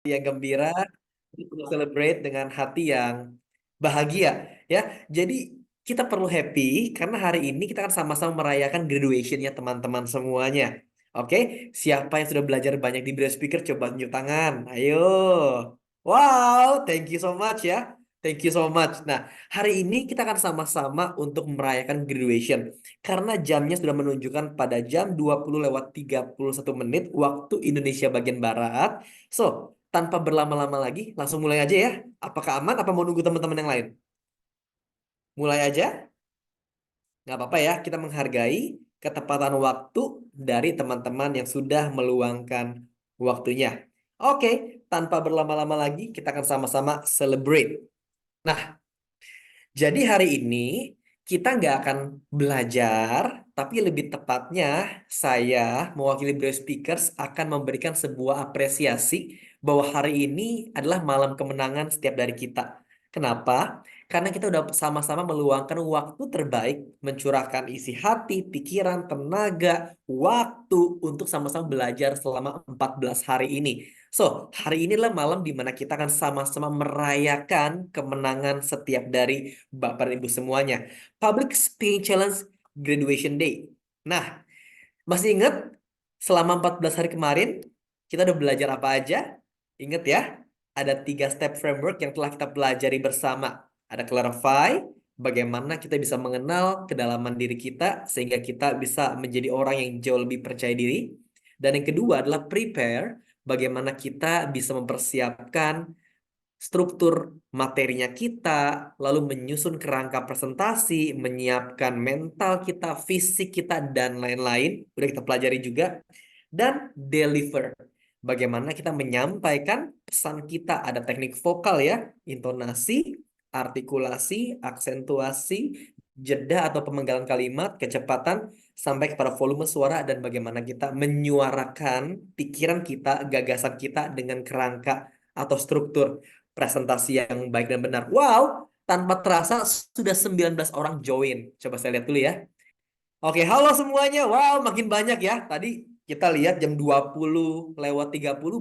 yang gembira, kita celebrate dengan hati yang bahagia ya. Jadi kita perlu happy karena hari ini kita akan sama-sama merayakan graduationnya teman-teman semuanya. Oke, siapa yang sudah belajar banyak di Braille Speaker coba tunjuk tangan. Ayo. Wow, thank you so much ya. Thank you so much. Nah, hari ini kita akan sama-sama untuk merayakan graduation. Karena jamnya sudah menunjukkan pada jam 20:31 waktu Indonesia bagian Barat. So, tanpa berlama-lama lagi, langsung mulai aja ya. Apakah aman? Apa mau nunggu teman-teman yang lain? Mulai aja? Nggak apa-apa ya, kita menghargai ketepatan waktu dari teman-teman yang sudah meluangkan waktunya. Oke, tanpa berlama-lama lagi, kita akan sama-sama celebrate. Nah, jadi hari ini kita nggak akan belajar, tapi lebih tepatnya saya mewakili Braille Speakers akan memberikan sebuah apresiasi bahwa hari ini adalah malam kemenangan setiap dari kita. Kenapa? Karena kita udah sama-sama meluangkan waktu terbaik, mencurahkan isi hati, pikiran, tenaga, waktu untuk sama-sama belajar selama 14 hari ini. So, hari inilah malam di mana kita akan sama-sama merayakan kemenangan setiap dari Bapak dan Ibu semuanya. Public Speaking Challenge Graduation Day. Nah, masih ingat selama 14 hari kemarin kita udah belajar apa aja? Ingat ya, ada 3 step framework yang telah kita pelajari bersama. Ada clarify, bagaimana kita bisa mengenal kedalaman diri kita sehingga kita bisa menjadi orang yang jauh lebih percaya diri. Dan yang kedua adalah prepare, bagaimana kita bisa mempersiapkan struktur materinya kita, lalu menyusun kerangka presentasi, menyiapkan mental kita, fisik kita, dan lain-lain. Udah kita pelajari juga. Dan deliver. Bagaimana kita menyampaikan pesan kita. Ada teknik vokal ya, intonasi, artikulasi, aksentuasi, jeda atau pemenggalan kalimat, kecepatan, sampai kepada volume suara, dan bagaimana kita menyuarakan pikiran kita, gagasan kita dengan kerangka atau struktur presentasi yang baik dan benar. Wow, tanpa terasa sudah 19 orang join. Coba saya lihat dulu ya. Oke, halo semuanya. Wow, makin banyak ya. Tadi kita lihat jam 20:30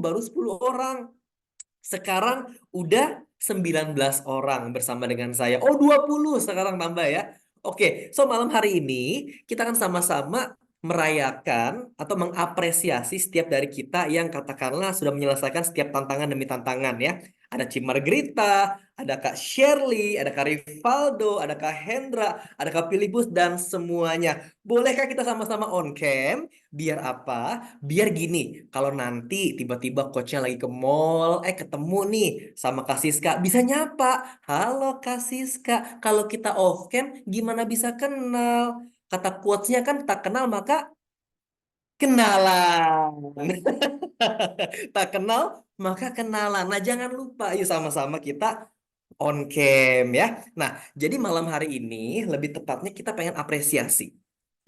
baru 10 orang. Sekarang udah 19 orang bersama dengan saya. Oh, 20 sekarang tambah ya. Oke, so malam hari ini kita akan sama-sama merayakan atau mengapresiasi setiap dari kita yang katakanlah sudah menyelesaikan setiap tantangan demi tantangan ya. Ada Cik Margarita, ada Kak Shirley, ada Kak Rivaldo, ada Kak Hendra, ada Kak Filipus, dan semuanya. Bolehkah kita sama-sama on cam? Biar apa? Biar gini, kalau nanti tiba-tiba coachnya lagi ke mall, ketemu nih sama Kak Siska, bisa nyapa. Halo Kak Siska, kalau kita off cam gimana bisa kenal? Kata quotes-nya kan tak kenal maka kenalan. Tak kenal maka kenalan. Nah, jangan lupa yuk sama-sama kita on cam ya. Nah, jadi malam hari ini lebih tepatnya kita pengen apresiasi.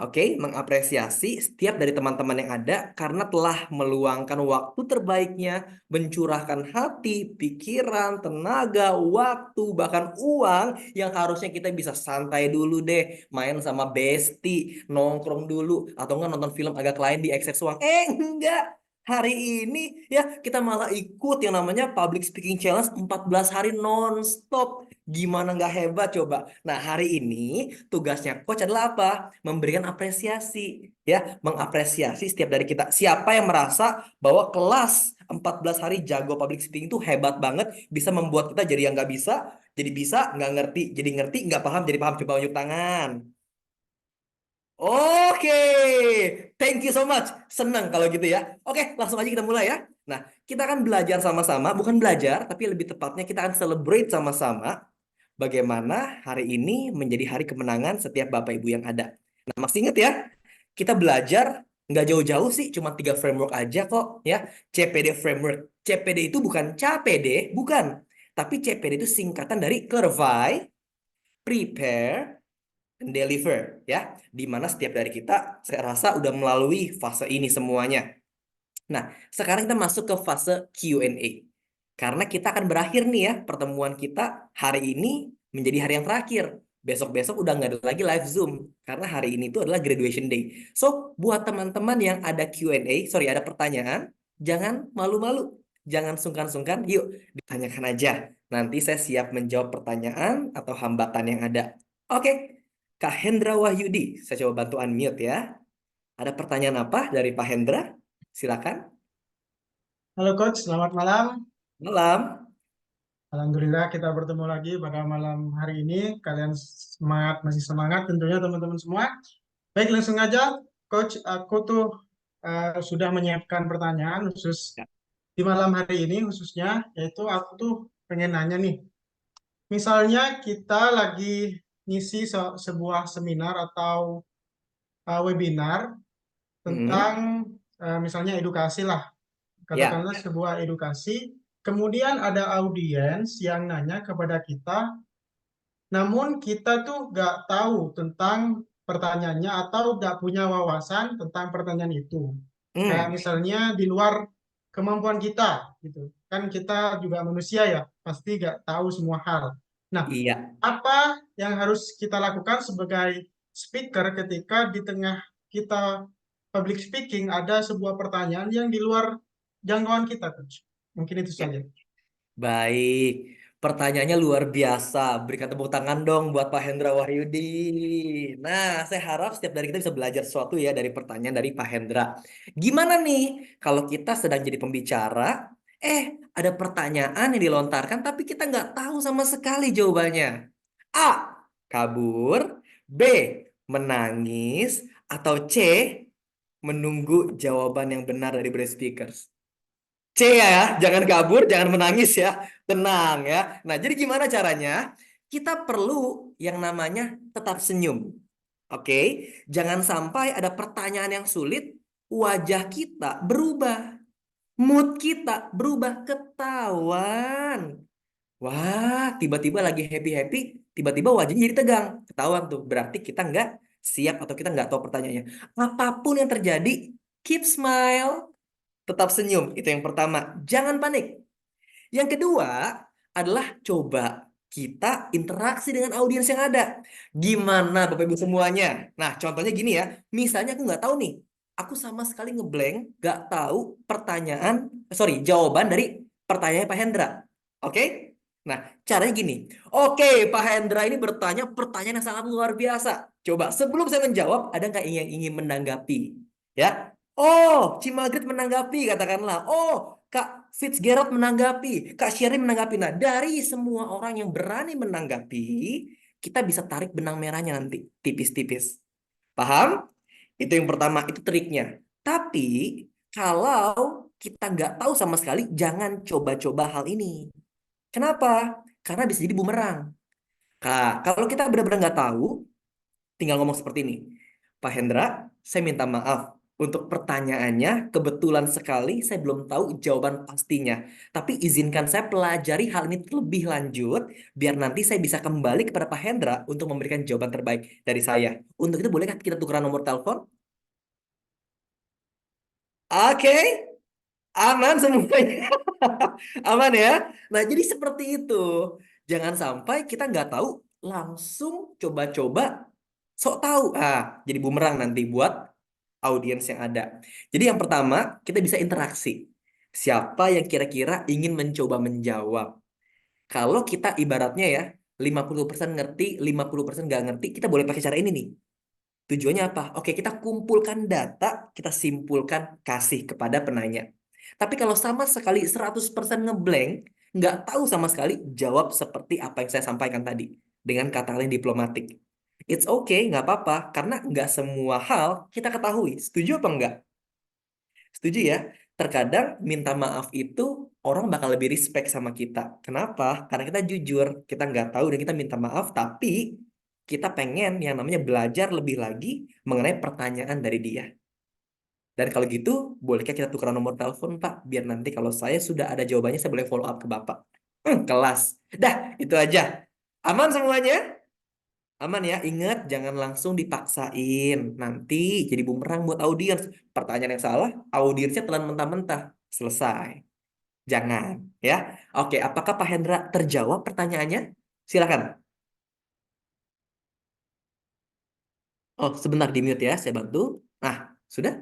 Oke, mengapresiasi setiap dari teman-teman yang ada karena telah meluangkan waktu terbaiknya, mencurahkan hati, pikiran, tenaga, waktu, bahkan uang yang harusnya kita bisa santai dulu deh, main sama bestie, nongkrong dulu, atau enggak nonton film agak lain di XX Uang. Enggak. Hari ini ya kita malah ikut yang namanya Public Speaking Challenge 14 hari non-stop. Gimana nggak hebat coba? Nah, hari ini tugasnya coach adalah apa? Memberikan apresiasi, ya, mengapresiasi setiap dari kita. Siapa yang merasa bahwa kelas 14 hari jago public speaking itu hebat banget, bisa membuat kita jadi yang nggak bisa, nggak ngerti, nggak paham, jadi paham. Coba unjuk tangan. Oke, thank you so much. Senang kalau gitu ya. Oke, langsung aja kita mulai ya. Nah, kita akan belajar sama-sama, bukan belajar, tapi lebih tepatnya kita akan celebrate sama-sama bagaimana hari ini menjadi hari kemenangan setiap Bapak Ibu yang ada. Nah, masih ingat ya, kita belajar nggak jauh-jauh sih, cuma 3 framework aja kok ya. CPD framework. CPD itu bukan CAPD, bukan. Tapi CPD itu singkatan dari clarify, prepare, and deliver ya. Di mana setiap dari kita saya rasa udah melalui fase ini semuanya. Nah, sekarang kita masuk ke fase Q&A. Karena kita akan berakhir nih ya, pertemuan kita hari ini menjadi hari yang terakhir. Besok-besok udah nggak ada lagi live Zoom. Karena hari ini itu adalah graduation day. So, buat teman-teman yang ada Q&A, sorry ada pertanyaan, jangan malu-malu. Jangan sungkan-sungkan, yuk ditanyakan aja. Nanti saya siap menjawab pertanyaan atau hambatan yang ada. Oke, Kak Hendra Wahyudi, saya coba bantu unmute ya. Ada pertanyaan apa dari Pak Hendra? Silakan. Halo Coach, selamat malam. Malam. Alhamdulillah kita bertemu lagi pada malam hari ini. Kalian semangat, masih semangat tentunya teman-teman semua. Baik, langsung aja. Coach, aku tuh sudah menyiapkan pertanyaan khusus Ya. di malam hari ini khususnya, yaitu aku tuh pengen nanya nih. Misalnya kita lagi ngisi sebuah seminar atau webinar Mm-mm. tentang misalnya edukasi lah. Ya. Katakanlah sebuah edukasi, kemudian ada audiens yang nanya kepada kita, namun kita tuh nggak tahu tentang pertanyaannya atau nggak punya wawasan tentang pertanyaan itu. Kayak Hmm. misalnya di luar kemampuan kita, gitu. Kan kita juga manusia ya, pasti nggak tahu semua hal. Nah, Iya. apa yang harus kita lakukan sebagai speaker ketika di tengah kita public speaking ada sebuah pertanyaan yang di luar jangkauan kita, Coach? Mungkin itu Ya. saja. Baik, pertanyaannya luar biasa. Berikan tepuk tangan dong buat Pak Hendra Wahyudi. Nah, saya harap setiap dari kita bisa belajar sesuatu ya dari pertanyaan dari Pak Hendra. Gimana nih kalau kita sedang jadi pembicara, ada pertanyaan yang dilontarkan tapi kita nggak tahu sama sekali jawabannya. A. Kabur. B. Menangis. Atau C. Menunggu jawaban yang benar dari brain speakers. C ya, jangan kabur, jangan menangis ya. Tenang ya. Nah, jadi gimana caranya? Kita perlu yang namanya tetap senyum. Oke, jangan sampai ada pertanyaan yang sulit, wajah kita berubah, mood kita berubah, ketahuan. Wah, tiba-tiba lagi happy-happy, tiba-tiba wajahnya jadi tegang. Ketahuan tuh, berarti kita nggak siap atau kita nggak tahu pertanyaannya. Apapun yang terjadi, keep smile, tetap senyum. Itu yang pertama. Jangan panik. Yang kedua adalah coba kita interaksi dengan audiens yang ada. Gimana Bapak Ibu semuanya? Nah, contohnya gini ya. Misalnya aku nggak tahu nih. Aku sama sekali ngeblank, nggak tahu pertanyaan, jawaban dari pertanyaan Pak Hendra. Oke? Nah, caranya gini. Oke, Pak Hendra ini bertanya pertanyaan yang sangat luar biasa. Coba sebelum saya menjawab, ada nggak yang ingin menanggapi? Ya. Oh, Cimagrit menanggapi, katakanlah. Oh, Kak Fitzgerald menanggapi, Kak Sherin menanggapi. Nah, dari semua orang yang berani menanggapi, kita bisa tarik benang merahnya nanti, tipis-tipis. Paham? Itu yang pertama, itu triknya. Tapi, kalau kita nggak tahu sama sekali, jangan coba-coba hal ini. Kenapa? Karena bisa jadi bumerang. Kak, kalau kita benar-benar nggak tahu, tinggal ngomong seperti ini. Pak Hendra, saya minta maaf. Untuk pertanyaannya, kebetulan sekali saya belum tahu jawaban pastinya. Tapi izinkan saya pelajari hal ini terlebih lanjut, biar nanti saya bisa kembali kepada Pak Hendra untuk memberikan jawaban terbaik dari saya. Untuk itu, bolehkah kita tukeran nomor telepon? Oke, aman semuanya. Aman ya? Nah, jadi seperti itu. Jangan sampai kita nggak tahu, langsung coba-coba sok tahu. Jadi bumerang nanti buat audiens yang ada. Jadi yang pertama, kita bisa interaksi. Siapa yang kira-kira ingin mencoba menjawab? Kalau kita ibaratnya ya, 50% ngerti, 50% nggak ngerti, kita boleh pakai cara ini nih. Tujuannya apa? Oke, kita kumpulkan data, kita simpulkan, kasih kepada penanya. Tapi kalau sama sekali 100% ngeblank, nggak tahu sama sekali, jawab seperti apa yang saya sampaikan tadi. Dengan kata lain diplomatik. It's okay, nggak apa-apa. Karena nggak semua hal kita ketahui. Setuju apa enggak? Setuju ya? Terkadang minta maaf itu orang bakal lebih respect sama kita. Kenapa? Karena kita jujur, kita nggak tahu dan kita minta maaf, tapi kita pengen yang namanya belajar lebih lagi mengenai pertanyaan dari dia. Dan kalau gitu, bolehkah kita tukeran nomor telepon, Pak? Biar nanti kalau saya sudah ada jawabannya, saya boleh follow up ke Bapak. Kelas. Dah, itu aja. Aman semuanya? Aman ya, ingat jangan langsung dipaksain. Nanti jadi bumerang buat audiens. Pertanyaan yang salah, audiensnya telan mentah-mentah. Selesai. Jangan, ya. Oke, apakah Pak Hendra terjawab pertanyaannya? Silakan. Oh, sebentar di mute ya, saya bantu. Nah, sudah?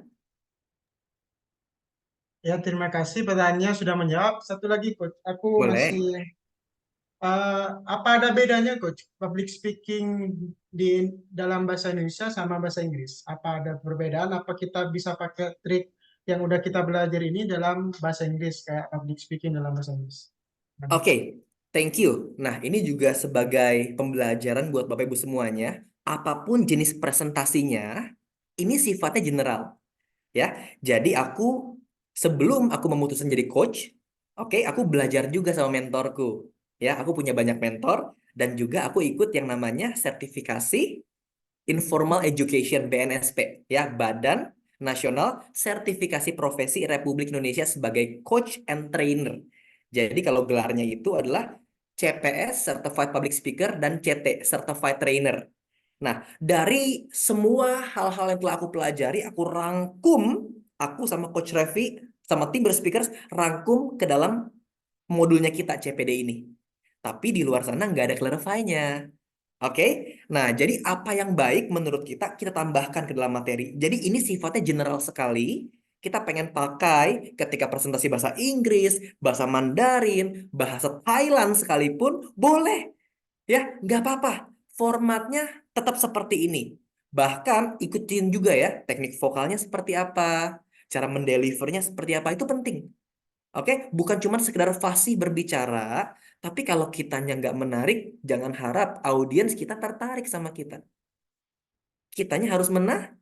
Ya, terima kasih pertanyaannya sudah menjawab. Satu lagi, Coach. Aku masih, Boleh. apa ada bedanya, Coach, public speaking di dalam bahasa Indonesia sama bahasa Inggris? Apa ada perbedaan? Apa kita bisa pakai trik yang udah kita belajar ini dalam bahasa Inggris, kayak public speaking dalam bahasa Inggris? Oke, thank you. Nah, ini juga sebagai pembelajaran buat Bapak Ibu semuanya. Apapun jenis presentasinya, ini sifatnya general, ya. Jadi sebelum aku memutuskan jadi coach, oke, aku belajar juga sama mentorku. Ya, aku punya banyak mentor dan juga aku ikut yang namanya sertifikasi Informal Education BNSP, ya, Badan Nasional Sertifikasi Profesi Republik Indonesia sebagai Coach and Trainer. Jadi kalau gelarnya itu adalah CPS Certified Public Speaker dan CT Certified Trainer. Nah, dari semua hal-hal yang telah aku pelajari, aku rangkum, aku sama Coach Revi, sama tim berspeakers, rangkum ke dalam modulnya kita CPD ini. Tapi di luar sana nggak ada clarify-nya. Oke, nah jadi apa yang baik menurut kita, kita tambahkan ke dalam materi. Jadi ini sifatnya general sekali. Kita pengen pakai ketika presentasi bahasa Inggris, bahasa Mandarin, bahasa Thailand sekalipun, boleh. Ya, nggak apa-apa. Formatnya tetap seperti ini. Bahkan ikutin juga ya, teknik vokalnya seperti apa, cara mendelivernya seperti apa, itu penting. Oke, bukan cuma sekedar fasih berbicara, tapi kalau kitanya nggak menarik, jangan harap audiens kita tertarik sama kita. Kitanya harus menarik.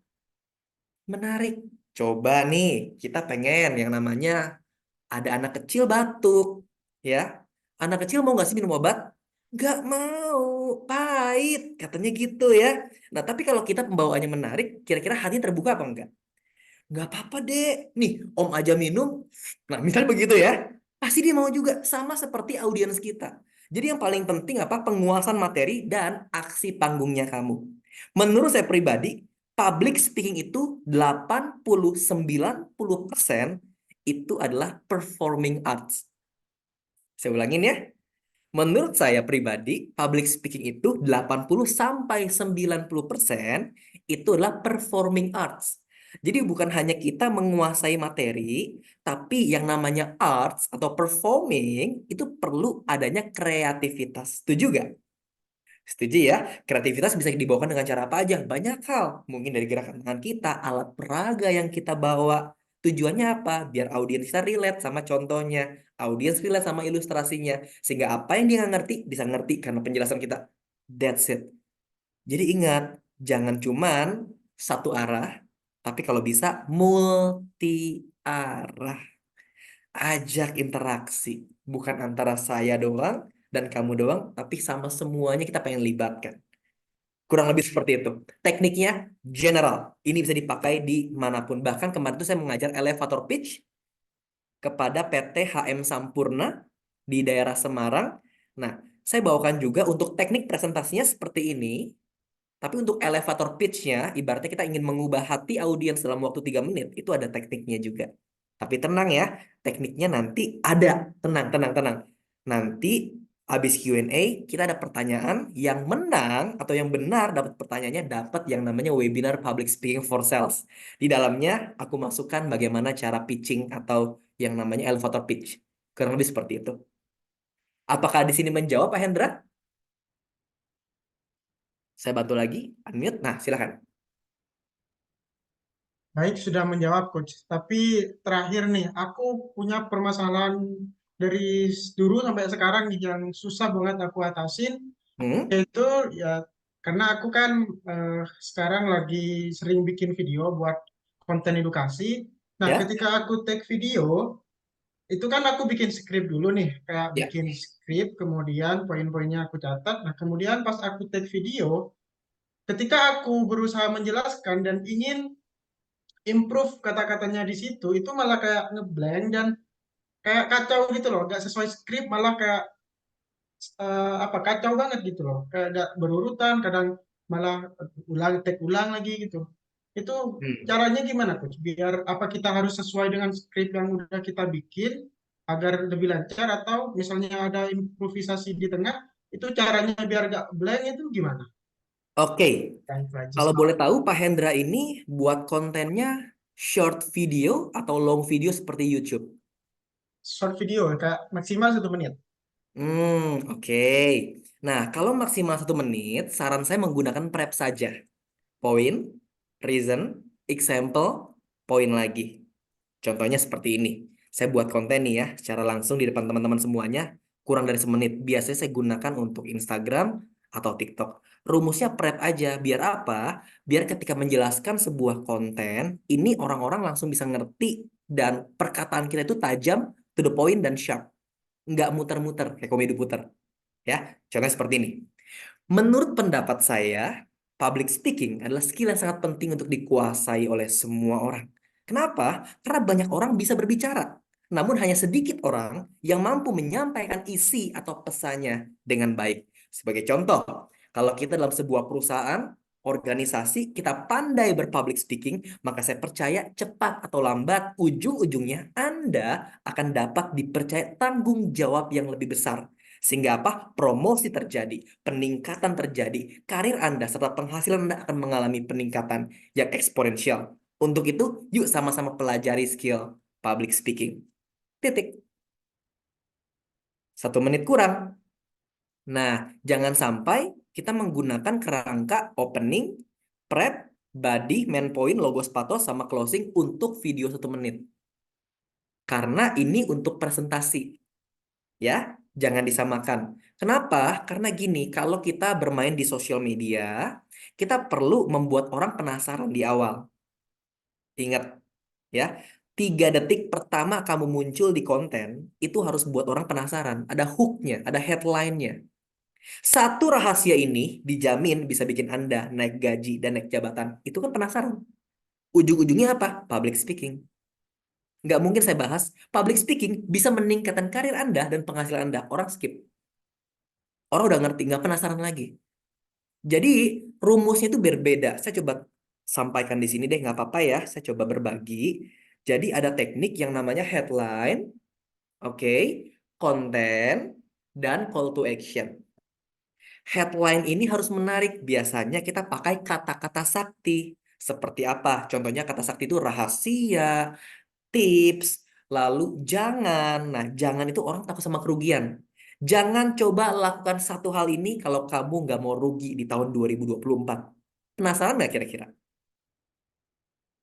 Coba nih, kita pengen yang namanya ada anak kecil batuk, ya. Anak kecil mau nggak sih minum obat? Nggak mau, pahit, katanya gitu ya. Nah, tapi kalau kita pembawaannya menarik, kira-kira hati terbuka apa enggak? Nggak apa-apa deh. Nih, om aja minum. Nah, misal begitu ya. Pasti dia mau juga. Sama seperti audiens kita. Jadi yang paling penting apa? Penguasaan materi dan aksi panggungnya kamu. Menurut saya pribadi, public speaking itu 80-90% itu adalah performing arts. Saya ulangin ya. Menurut saya pribadi, public speaking itu 80-90% itu adalah performing arts. Jadi bukan hanya kita menguasai materi, tapi yang namanya arts atau performing itu perlu adanya kreativitas. Setuju gak? Setuju ya? Kreativitas bisa dibawakan dengan cara apa aja? Banyak hal. Mungkin dari gerakan tangan kita, alat peraga yang kita bawa. Tujuannya apa? Biar audiens kita relate sama contohnya. Audiens relate sama ilustrasinya. Sehingga apa yang dia nggak ngerti, bisa ngerti karena penjelasan kita. That's it. Jadi ingat, jangan cuman satu arah, tapi kalau bisa multi arah. Ajak interaksi. Bukan antara saya doang dan kamu doang, tapi sama semuanya kita pengen libatkan. Kurang lebih seperti itu. Tekniknya general. Ini bisa dipakai di manapun. Bahkan kemarin itu saya mengajar elevator pitch kepada PT HM Sampurna di daerah Semarang. Nah, saya bawakan juga untuk teknik presentasinya seperti ini. Tapi untuk elevator pitch-nya, ibaratnya kita ingin mengubah hati audiens dalam waktu 3 menit, itu ada tekniknya juga. Tapi tenang ya, tekniknya nanti ada. Tenang, tenang, tenang. Nanti habis Q&A, kita ada pertanyaan yang menang atau yang benar dapat pertanyaannya dapat yang namanya webinar public speaking for sales. Di dalamnya aku masukkan bagaimana cara pitching atau yang namanya elevator pitch. Kurang lebih seperti itu. Apakah di sini menjawab Pak Hendra? Saya bantu lagi, unmute. Nah, silakan. Baik, sudah menjawab, Coach. Tapi terakhir nih, aku punya permasalahan dari dulu sampai sekarang nih yang susah banget aku atasin, Hmm? yaitu ya karena aku kan sekarang lagi sering bikin video buat konten edukasi. Nah, Ya? ketika aku take video, itu kan aku bikin skrip dulu nih, kayak Ya. bikin skrip, kemudian poin-poinnya aku catat. Nah, kemudian pas aku take video, ketika aku berusaha menjelaskan dan ingin improve kata-katanya di situ, itu malah kayak ngeblank dan kayak kacau gitu loh, nggak sesuai skrip, malah kayak apa kacau banget gitu loh, kayak nggak berurutan, kadang malah ulang take ulang lagi gitu. Itu Hmm. caranya gimana, Coach? Biar apa kita harus sesuai dengan skrip yang udah kita bikin agar lebih lancar, atau misalnya ada improvisasi di tengah, itu caranya biar nggak blank itu gimana? Oke, Yang itu aja kalau sih. boleh tahu Pak Hendra ini buat kontennya Short video atau long video seperti YouTube? Short video, Kak, maksimal 1 menit. Oke. Nah, kalau maksimal 1 menit, saran saya menggunakan prep saja. Point, reason, example, point lagi. Contohnya seperti ini. Saya buat konten nih ya, secara langsung di depan teman-teman semuanya, kurang dari 1 menit. Biasanya saya gunakan untuk Instagram atau TikTok. Rumusnya prep aja, biar apa? Biar ketika menjelaskan sebuah konten, ini orang-orang langsung bisa ngerti dan perkataan kita itu tajam, to the point, dan sharp. Nggak muter-muter, kayak komedi puter. Ya, contohnya seperti ini. Menurut pendapat saya, public speaking adalah skill yang sangat penting untuk dikuasai oleh semua orang. Kenapa? Karena banyak orang bisa berbicara, namun hanya sedikit orang yang mampu menyampaikan isi atau pesannya dengan baik. Sebagai contoh, kalau kita dalam sebuah perusahaan, organisasi, kita pandai berpublic speaking, maka saya percaya cepat atau lambat, ujung-ujungnya Anda akan dapat dipercaya tanggung jawab yang lebih besar. Sehingga apa? Promosi terjadi, peningkatan terjadi, karir Anda serta penghasilan Anda akan mengalami peningkatan yang eksponensial. Untuk itu, yuk sama-sama pelajari skill public speaking. Titik. 1 menit kurang. Nah, jangan sampai kita menggunakan kerangka opening, prep, body, main point, logos pathos, sama closing untuk video 1 menit. Karena ini untuk presentasi. Ya, jangan disamakan. Kenapa? Karena gini, kalau kita bermain di sosial media, kita perlu membuat orang penasaran di awal. Ingat, ya, 3 detik pertama kamu muncul di konten, itu harus buat orang penasaran. Ada hooknya, ada headline-nya. Satu rahasia ini dijamin bisa bikin Anda naik gaji dan naik jabatan. Itu kan penasaran. Ujung-ujungnya apa? Public speaking. Nggak mungkin saya bahas, public speaking bisa meningkatkan karir Anda dan penghasilan Anda. Orang skip. Orang udah ngerti, nggak penasaran lagi. Jadi rumusnya itu berbeda. Saya coba sampaikan di sini deh, nggak apa-apa ya. Saya coba berbagi. Jadi ada teknik yang namanya headline, oke, konten, dan call to action. Headline ini harus menarik. Biasanya kita pakai kata-kata sakti. Seperti apa? Contohnya kata sakti itu rahasia, tips, lalu jangan. Nah, jangan itu orang takut sama kerugian. Jangan coba lakukan satu hal ini kalau kamu nggak mau rugi di tahun 2024. Penasaran nggak kira-kira?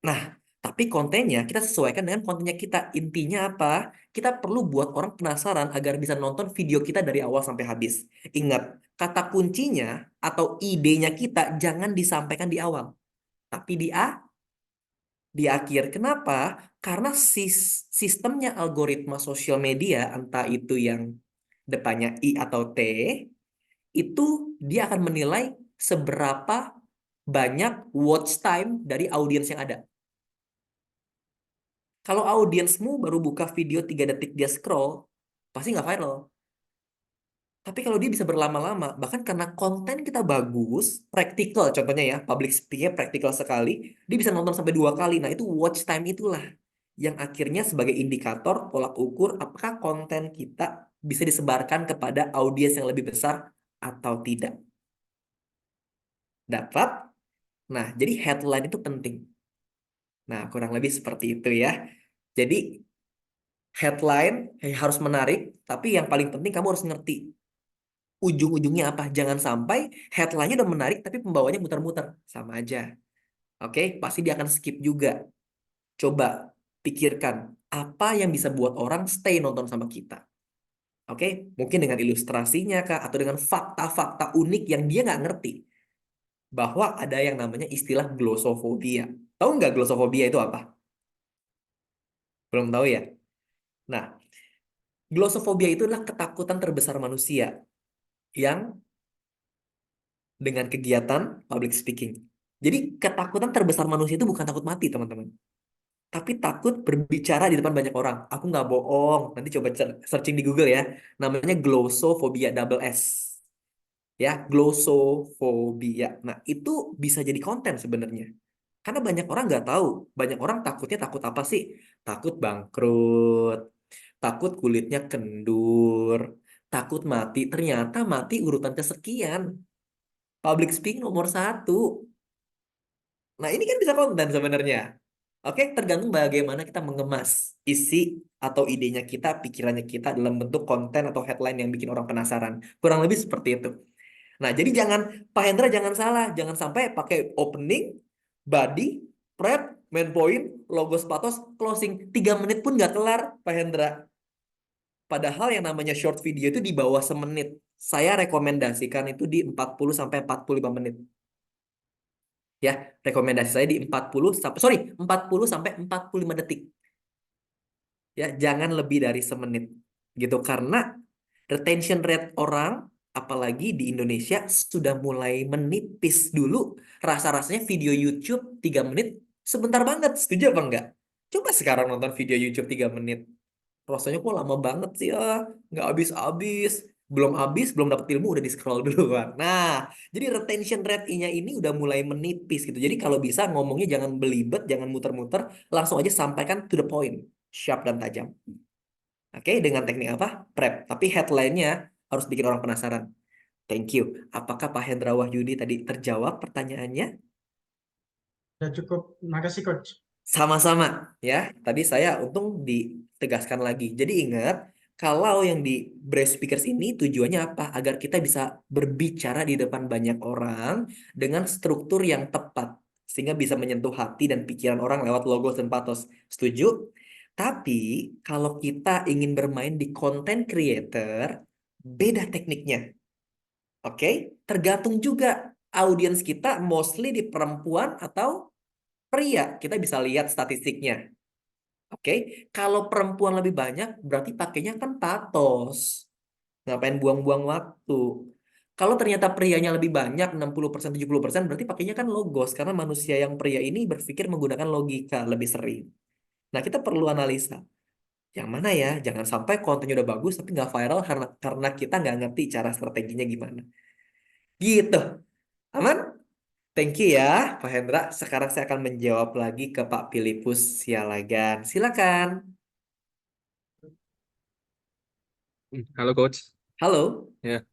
Nah, tapi kontennya kita sesuaikan dengan kontennya kita. Intinya apa? Kita perlu buat orang penasaran agar bisa nonton video kita dari awal sampai habis. Ingat, kata kuncinya atau idenya kita jangan disampaikan di awal, tapi di akhir. Kenapa? Karena sistemnya algoritma sosial media, entah itu yang depannya I atau T, itu dia akan menilai seberapa banyak watch time dari audiens yang ada. Kalau audiensmu baru buka video 3 detik dia scroll, pasti nggak viral. Tapi kalau dia bisa berlama-lama, bahkan karena konten kita bagus, praktikal contohnya ya, public speaking-nya praktikal sekali, dia bisa nonton sampai 2 kali. Nah, itu watch time itulah yang akhirnya sebagai indikator tolak ukur apakah konten kita bisa disebarkan kepada audiens yang lebih besar atau tidak. Dapat? Nah, jadi headline itu penting. Nah, kurang lebih seperti itu ya. Jadi headline harus menarik, tapi yang paling penting kamu harus ngerti ujung-ujungnya apa. Jangan sampai headline-nya udah menarik, tapi pembawanya muter-muter. Sama aja. Oke, pasti dia akan skip juga. Coba pikirkan, apa yang bisa buat orang stay nonton sama kita. Oke, mungkin dengan ilustrasinya kah, atau dengan fakta-fakta unik yang dia nggak ngerti. Bahwa ada yang namanya istilah glossophobia. Tahu nggak glossophobia itu apa? Belum tahu ya? Nah, glossophobia itu adalah ketakutan terbesar manusia yang dengan kegiatan public speaking. Jadi ketakutan terbesar manusia itu bukan takut mati, teman-teman. Tapi takut berbicara di depan banyak orang. Aku nggak bohong. Nanti coba searching di Google ya. Namanya glossophobia, double S. Ya, glossophobia. Nah, itu bisa jadi konten sebenarnya. Karena banyak orang nggak tahu. Banyak orang takutnya takut apa sih? Takut bangkrut, takut kulitnya kendur, takut mati. Ternyata mati urutan kesekian. Public speaking nomor 1. Nah, ini kan bisa konten sebenarnya. Oke, tergantung bagaimana kita mengemas isi atau idenya kita, pikirannya kita dalam bentuk konten atau headline yang bikin orang penasaran. Kurang lebih seperti itu. Nah, jadi jangan, Pak Hendra jangan salah, jangan sampai pakai opening, body, prep, main point, logo patos, closing. 3 menit pun nggak kelar, Pak Hendra. Padahal yang namanya short video itu di bawah semenit. Saya rekomendasikan itu di 40 sampai 45 menit. Ya, rekomendasi saya di 40 sampai, sorry, 40 sampai 45 detik. Ya, jangan lebih dari semenit. Gitu, karena retention rate orang, apalagi di Indonesia, sudah mulai menipis dulu. Rasa-rasanya video YouTube 3 menit sebentar banget. Setuju apa enggak? Coba sekarang nonton video YouTube 3 menit. Rasanya kok lama banget sih ya. Nggak habis-habis. Belum habis, belum dapat ilmu, udah di-scroll duluan. Nah, jadi retention rate-nya ini udah mulai menipis gitu. Jadi kalau bisa ngomongnya jangan belibet, jangan muter-muter. Langsung aja sampaikan to the point. Sharp dan tajam. Oke, dengan teknik apa? Prep. Tapi headline-nya harus bikin orang penasaran. Thank you. Apakah Pak Hendra Wahyudi tadi terjawab pertanyaannya? Ya cukup, makasih Coach. Sama-sama ya. Tadi saya untung ditegaskan lagi. Jadi ingat, kalau yang di Braille Speakers ini tujuannya apa? Agar kita bisa berbicara di depan banyak orang dengan struktur yang tepat. Sehingga bisa menyentuh hati dan pikiran orang lewat logos dan patos. Setuju? Tapi kalau kita ingin bermain di content creator, beda tekniknya. Oke? Tergantung juga audiens kita mostly di perempuan atau pria. Kita bisa lihat statistiknya. Oke, kalau perempuan lebih banyak, berarti pakainya kan patos. Ngapain buang-buang waktu? Kalau ternyata prianya lebih banyak, 60%, 70%, berarti pakainya kan logos. Karena manusia yang pria ini berpikir menggunakan logika lebih sering. Nah, kita perlu analisa. Yang mana ya? Jangan sampai kontennya udah bagus, tapi nggak viral karena kita nggak ngerti cara strateginya gimana. Gitu. Aman? Thank you ya, Pak Hendra. Sekarang saya akan menjawab lagi ke Pak Filipus Sialagan. Silakan. Halo Coach, Halo. ya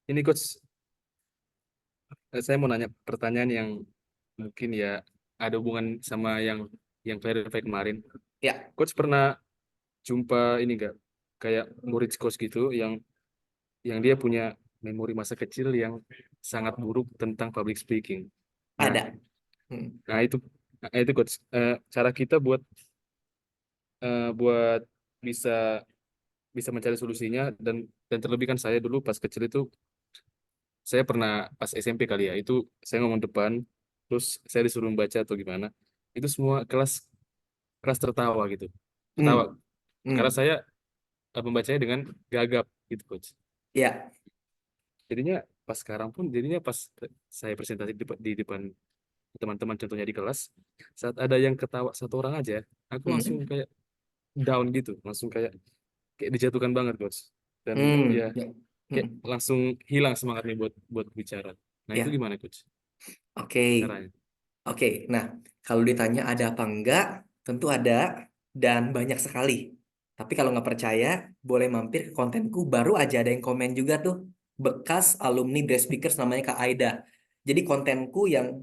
ini Coach, saya mau nanya pertanyaan yang mungkin ya ada hubungan sama yang verify kemarin. Ya, Coach pernah jumpa ini enggak kayak murid coach gitu yang dia punya memori masa kecil yang sangat buruk tentang public speaking. Nah, ada. Hmm. nah itu Coach, cara kita buat bisa bisa mencari solusinya dan terlebih kan saya dulu pas kecil itu saya pernah pas SMP kali ya itu saya ngomong depan terus saya disuruh membaca atau gimana itu semua kelas kelas tertawa gitu tertawa Hmm. karena Hmm. saya membacanya dengan gagap gitu coach Ya. jadinya pas sekarang pun jadinya pas saya presentasi di depan teman-teman contohnya di kelas saat ada yang ketawa satu orang aja aku langsung Hmm. kayak down gitu langsung kayak kayak dijatuhkan banget coach dan ya Hmm. Ya. kayak Hmm. langsung hilang semangatnya buat buat bicara nah itu Ya. gimana coach Oke. caranya. Oke. Nah, kalau ditanya ada apa enggak, tentu ada dan banyak sekali. Tapi kalau nggak percaya, boleh mampir ke kontenku. Baru aja ada yang komen juga tuh. Bekas alumni Braille Speakers namanya Kak Aida. Jadi kontenku yang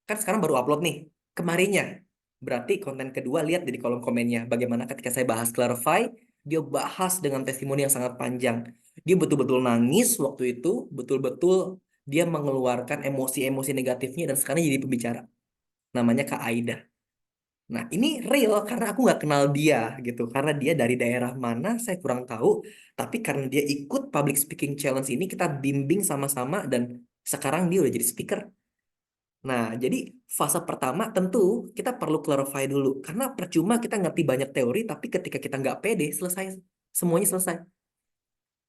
kan sekarang baru upload nih. Kemarinnya. Berarti konten kedua lihat di kolom komennya. Bagaimana ketika saya bahas Clarify, dia bahas dengan testimoni yang sangat panjang. Dia betul-betul nangis waktu itu, betul-betul dia mengeluarkan emosi-emosi negatifnya dan sekarang jadi pembicara. Namanya Kak Aida. Nah, ini real karena aku nggak kenal dia gitu. Karena dia dari daerah mana saya kurang tahu. Tapi karena dia ikut public speaking challenge ini, kita bimbing sama-sama dan sekarang dia udah jadi speaker. Nah, jadi fase pertama tentu kita perlu clarify dulu. Karena percuma kita ngerti banyak teori, tapi ketika kita nggak pede, selesai. Semuanya selesai.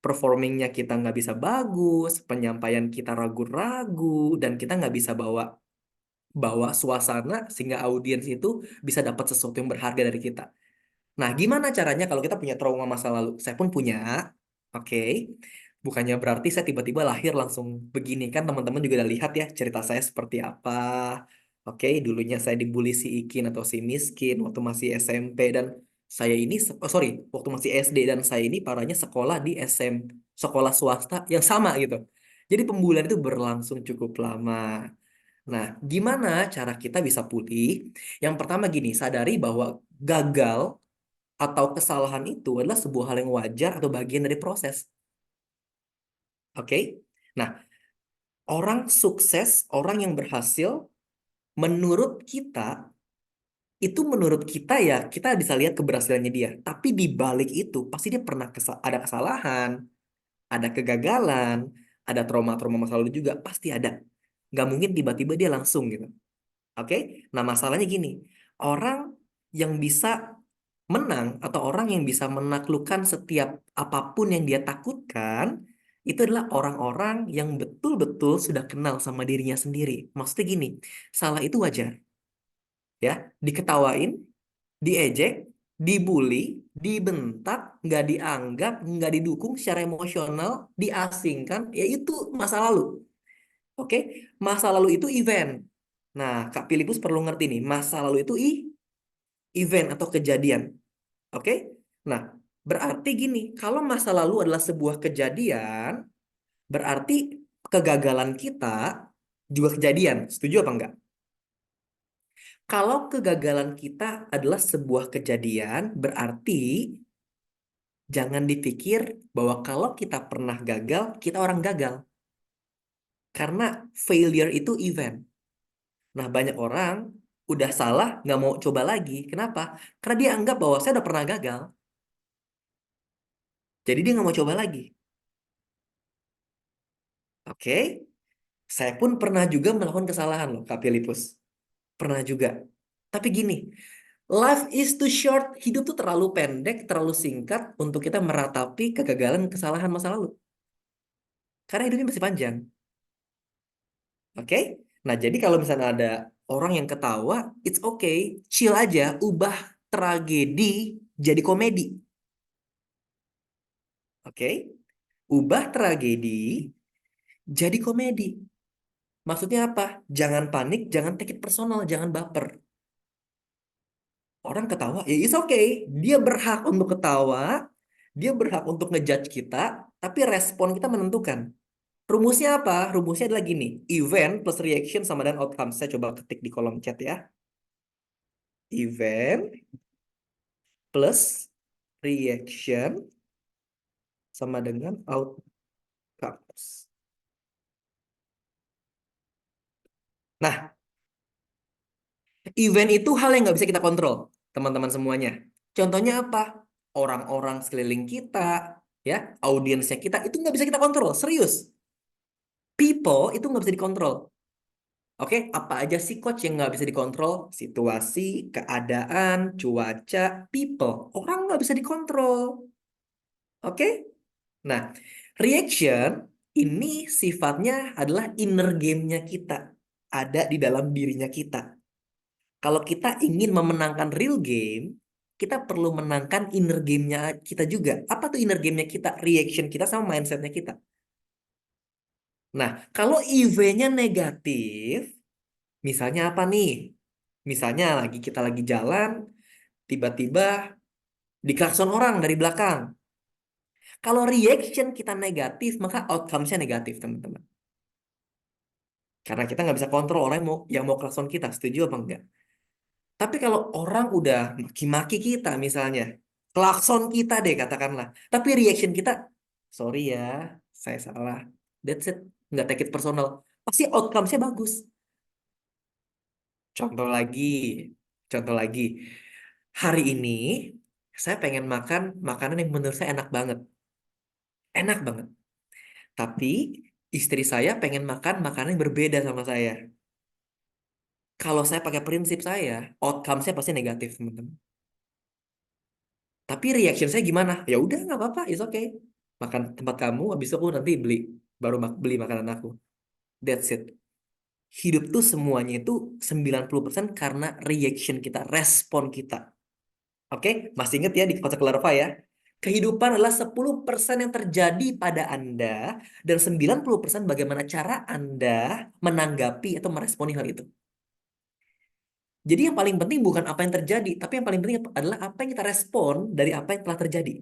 Performingnya kita nggak bisa bagus, penyampaian kita ragu-ragu, dan kita nggak bisa bawa bawa suasana sehingga audiens itu bisa dapat sesuatu yang berharga dari kita. Nah, gimana caranya kalau kita punya trauma masa lalu? Saya pun punya, oke. Bukannya berarti saya tiba-tiba lahir langsung begini kan teman-teman juga udah lihat ya cerita saya seperti apa. Oke, dulunya saya dibully si Ikin atau si Miskin waktu masih SMP dan saya ini, oh sorry, waktu masih SD dan saya ini parahnya sekolah di sekolah swasta yang sama gitu. Jadi pembulian itu berlangsung cukup lama. Nah, gimana cara kita bisa pulih? Yang pertama gini, sadari bahwa gagal atau kesalahan itu adalah sebuah hal yang wajar atau bagian dari proses. Oke? Nah, orang sukses, orang yang berhasil, menurut kita, itu menurut kita ya, kita bisa lihat keberhasilannya dia. Tapi di balik itu, pasti dia pernah ada kesalahan, ada kegagalan, ada trauma-trauma masa lalu juga, pasti ada. Nggak mungkin tiba-tiba dia langsung gitu. Oke? Nah, masalahnya gini, orang yang bisa menang atau orang yang bisa menaklukkan setiap apapun yang dia takutkan, itu adalah orang-orang yang betul-betul sudah kenal sama dirinya sendiri. Maksudnya gini, salah itu wajar, ya. Diketawain, diejek, dibully, dibentak, nggak dianggap, nggak didukung secara emosional, diasingkan, ya itu masa lalu. Oke? Masa lalu itu event. Nah, Kak Filipus perlu ngerti nih, masa lalu itu event atau kejadian. Oke? Nah, berarti gini, kalau masa lalu adalah sebuah kejadian, berarti kegagalan kita juga kejadian. Setuju apa enggak? Kalau kegagalan kita adalah sebuah kejadian, berarti jangan dipikir bahwa kalau kita pernah gagal, kita orang gagal. Karena failure itu event. Nah, banyak orang udah salah, nggak mau coba lagi. Kenapa? Karena dia anggap bahwa saya udah pernah gagal. Jadi dia nggak mau coba lagi. Oke? Saya pun pernah juga melakukan kesalahan loh, Kak Filipus. Pernah juga. Tapi gini, life is too short. Hidup tuh terlalu pendek, terlalu singkat untuk kita meratapi kegagalan, kesalahan masa lalu. Karena hidupnya masih panjang. Oke? Nah, jadi kalau misalnya ada orang yang ketawa, it's okay. Chill aja, ubah tragedi jadi komedi. Oke? Ubah tragedi jadi komedi. Maksudnya apa? Jangan panik, jangan take it personal, jangan baper. Orang ketawa, ya it's okay. Dia berhak untuk ketawa, dia berhak untuk ngejudge kita, tapi respon kita menentukan. Rumusnya apa? Rumusnya adalah gini, event plus reaction sama dengan outcome. Saya coba ketik di kolom chat ya. Event plus reaction sama dengan outcomes. Nah, event itu hal yang nggak bisa kita kontrol, teman-teman semuanya. Contohnya apa? Orang-orang sekeliling kita, ya, audiensnya kita, itu nggak bisa kita kontrol, serius. People itu nggak bisa dikontrol. Oke, apa aja sih coach yang nggak bisa dikontrol? Situasi, keadaan, cuaca, people. Orang nggak bisa dikontrol. Oke? Nah, reaction ini sifatnya adalah inner game-nya kita. Ada di dalam dirinya kita. Kalau kita ingin memenangkan real game, kita perlu menangkan inner game-nya kita juga. Apa tuh inner game-nya kita? Reaction kita sama mindset-nya kita. Nah, kalau EV-nya negatif, misalnya apa nih? Misalnya kita lagi jalan, tiba-tiba diklakson orang dari belakang. Kalau reaction kita negatif, maka outcome-nya negatif, teman-teman. Karena kita nggak bisa kontrol orang yang mau klakson kita, setuju apa enggak? Tapi kalau orang udah maki-maki kita misalnya, klakson kita deh katakanlah. Tapi reaction kita, sorry ya, saya salah. That's it. Nggak take it personal. Pasti outcome-nya bagus. Contoh lagi, contoh lagi. Hari ini saya pengen makan makanan yang menurut saya enak banget. Enak banget. Tapi istri saya pengen makan makanan yang berbeda sama saya. Kalau saya pakai prinsip saya, outcome saya pasti negatif, teman-teman. Tapi reaction saya gimana? Ya udah nggak apa-apa, it's okay. Makan tempat kamu, habis itu aku nanti baru beli makanan aku. That's it. Hidup tuh semuanya itu 90% karena reaction kita, respon kita. Oke, masih ingat ya di konsep clarify ya. Kehidupan adalah 10% yang terjadi pada Anda dan 90% bagaimana cara Anda menanggapi atau meresponi hal itu. Jadi yang paling penting bukan apa yang terjadi, tapi yang paling penting adalah apa yang kita respon dari apa yang telah terjadi.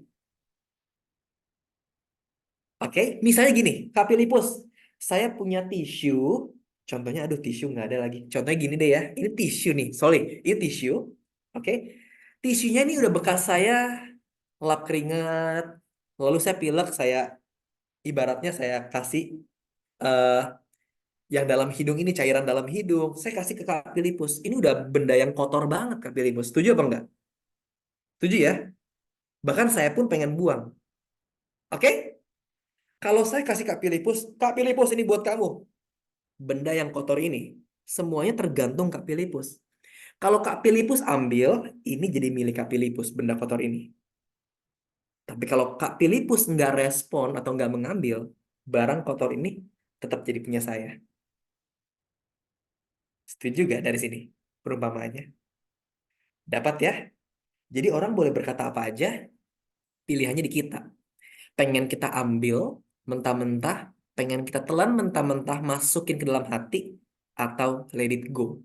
Oke, misalnya gini, Kak Filipus, saya punya tisu Contohnya, aduh tisu nggak ada lagi. Contohnya gini deh ya. Ini tisu nih, sorry. Ini tisu. Oke. Tisunya ini udah bekas saya lap keringat. Lalu saya pilek, saya ibaratnya saya kasih eh yang dalam hidung ini, cairan dalam hidung. Saya kasih ke Kak Filipus. Ini udah benda yang kotor banget Kak Filipus. Setuju apa enggak? Setuju ya? Bahkan saya pun pengen buang. Oke? Kalau saya kasih Kak Filipus ini buat kamu. Benda yang kotor ini. Semuanya tergantung Kak Filipus. Kalau Kak Filipus ambil, ini jadi milik Kak Filipus, benda kotor ini. Tapi kalau Kak Filipus nggak respon atau nggak mengambil, barang kotor ini tetap jadi punya saya. Setuju gak dari sini perumpamaannya? Dapat ya? Jadi orang boleh berkata apa aja, pilihannya di kita. Pengen kita ambil mentah-mentah, pengen kita telan mentah-mentah, masukin ke dalam hati, atau let it go.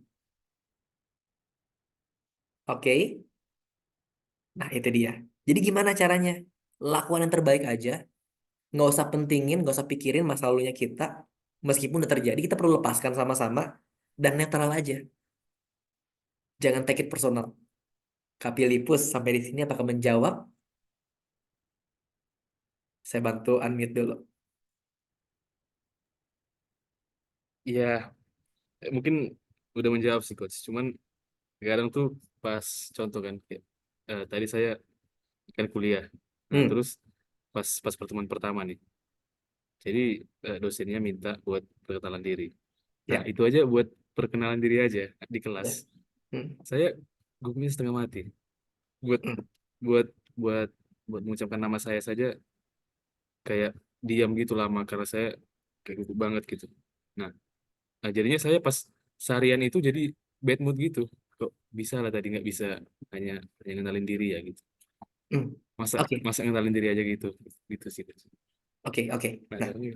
Oke? Nah, itu dia. Jadi gimana caranya? Lakukan yang terbaik aja. Nggak usah pentingin, nggak usah pikirin masa lalunya kita. Meskipun udah terjadi, kita perlu lepaskan sama-sama. Dan netral aja. Jangan take it personal. Kapilipus sampai di sini apakah menjawab? Saya bantu unmute dulu. Ya, mungkin udah menjawab sih coach. Cuman kadang tuh pas contoh kan, kayak, tadi saya kan kuliah. Nah, Hmm, terus pas pas pertemuan pertama nih. Jadi dosennya minta buat perkenalan diri. Nah, ya, itu aja buat perkenalan diri aja di kelas. ya. Hmm, Saya gumenya setengah mati. Buat hmm, buat buat buat mengucapkan nama saya saja kayak diam gitu lama karena saya kayak gugup banget gitu. Nah, jadinya saya pas seharian itu jadi bad mood gitu. Kok bisa lah tadi nggak bisa hanya hanya ngenalin diri ya gitu. hmm. Masa Oke, masa ngenalin diri aja gitu gitu sih. oke, oke. Nah, Nah, caranya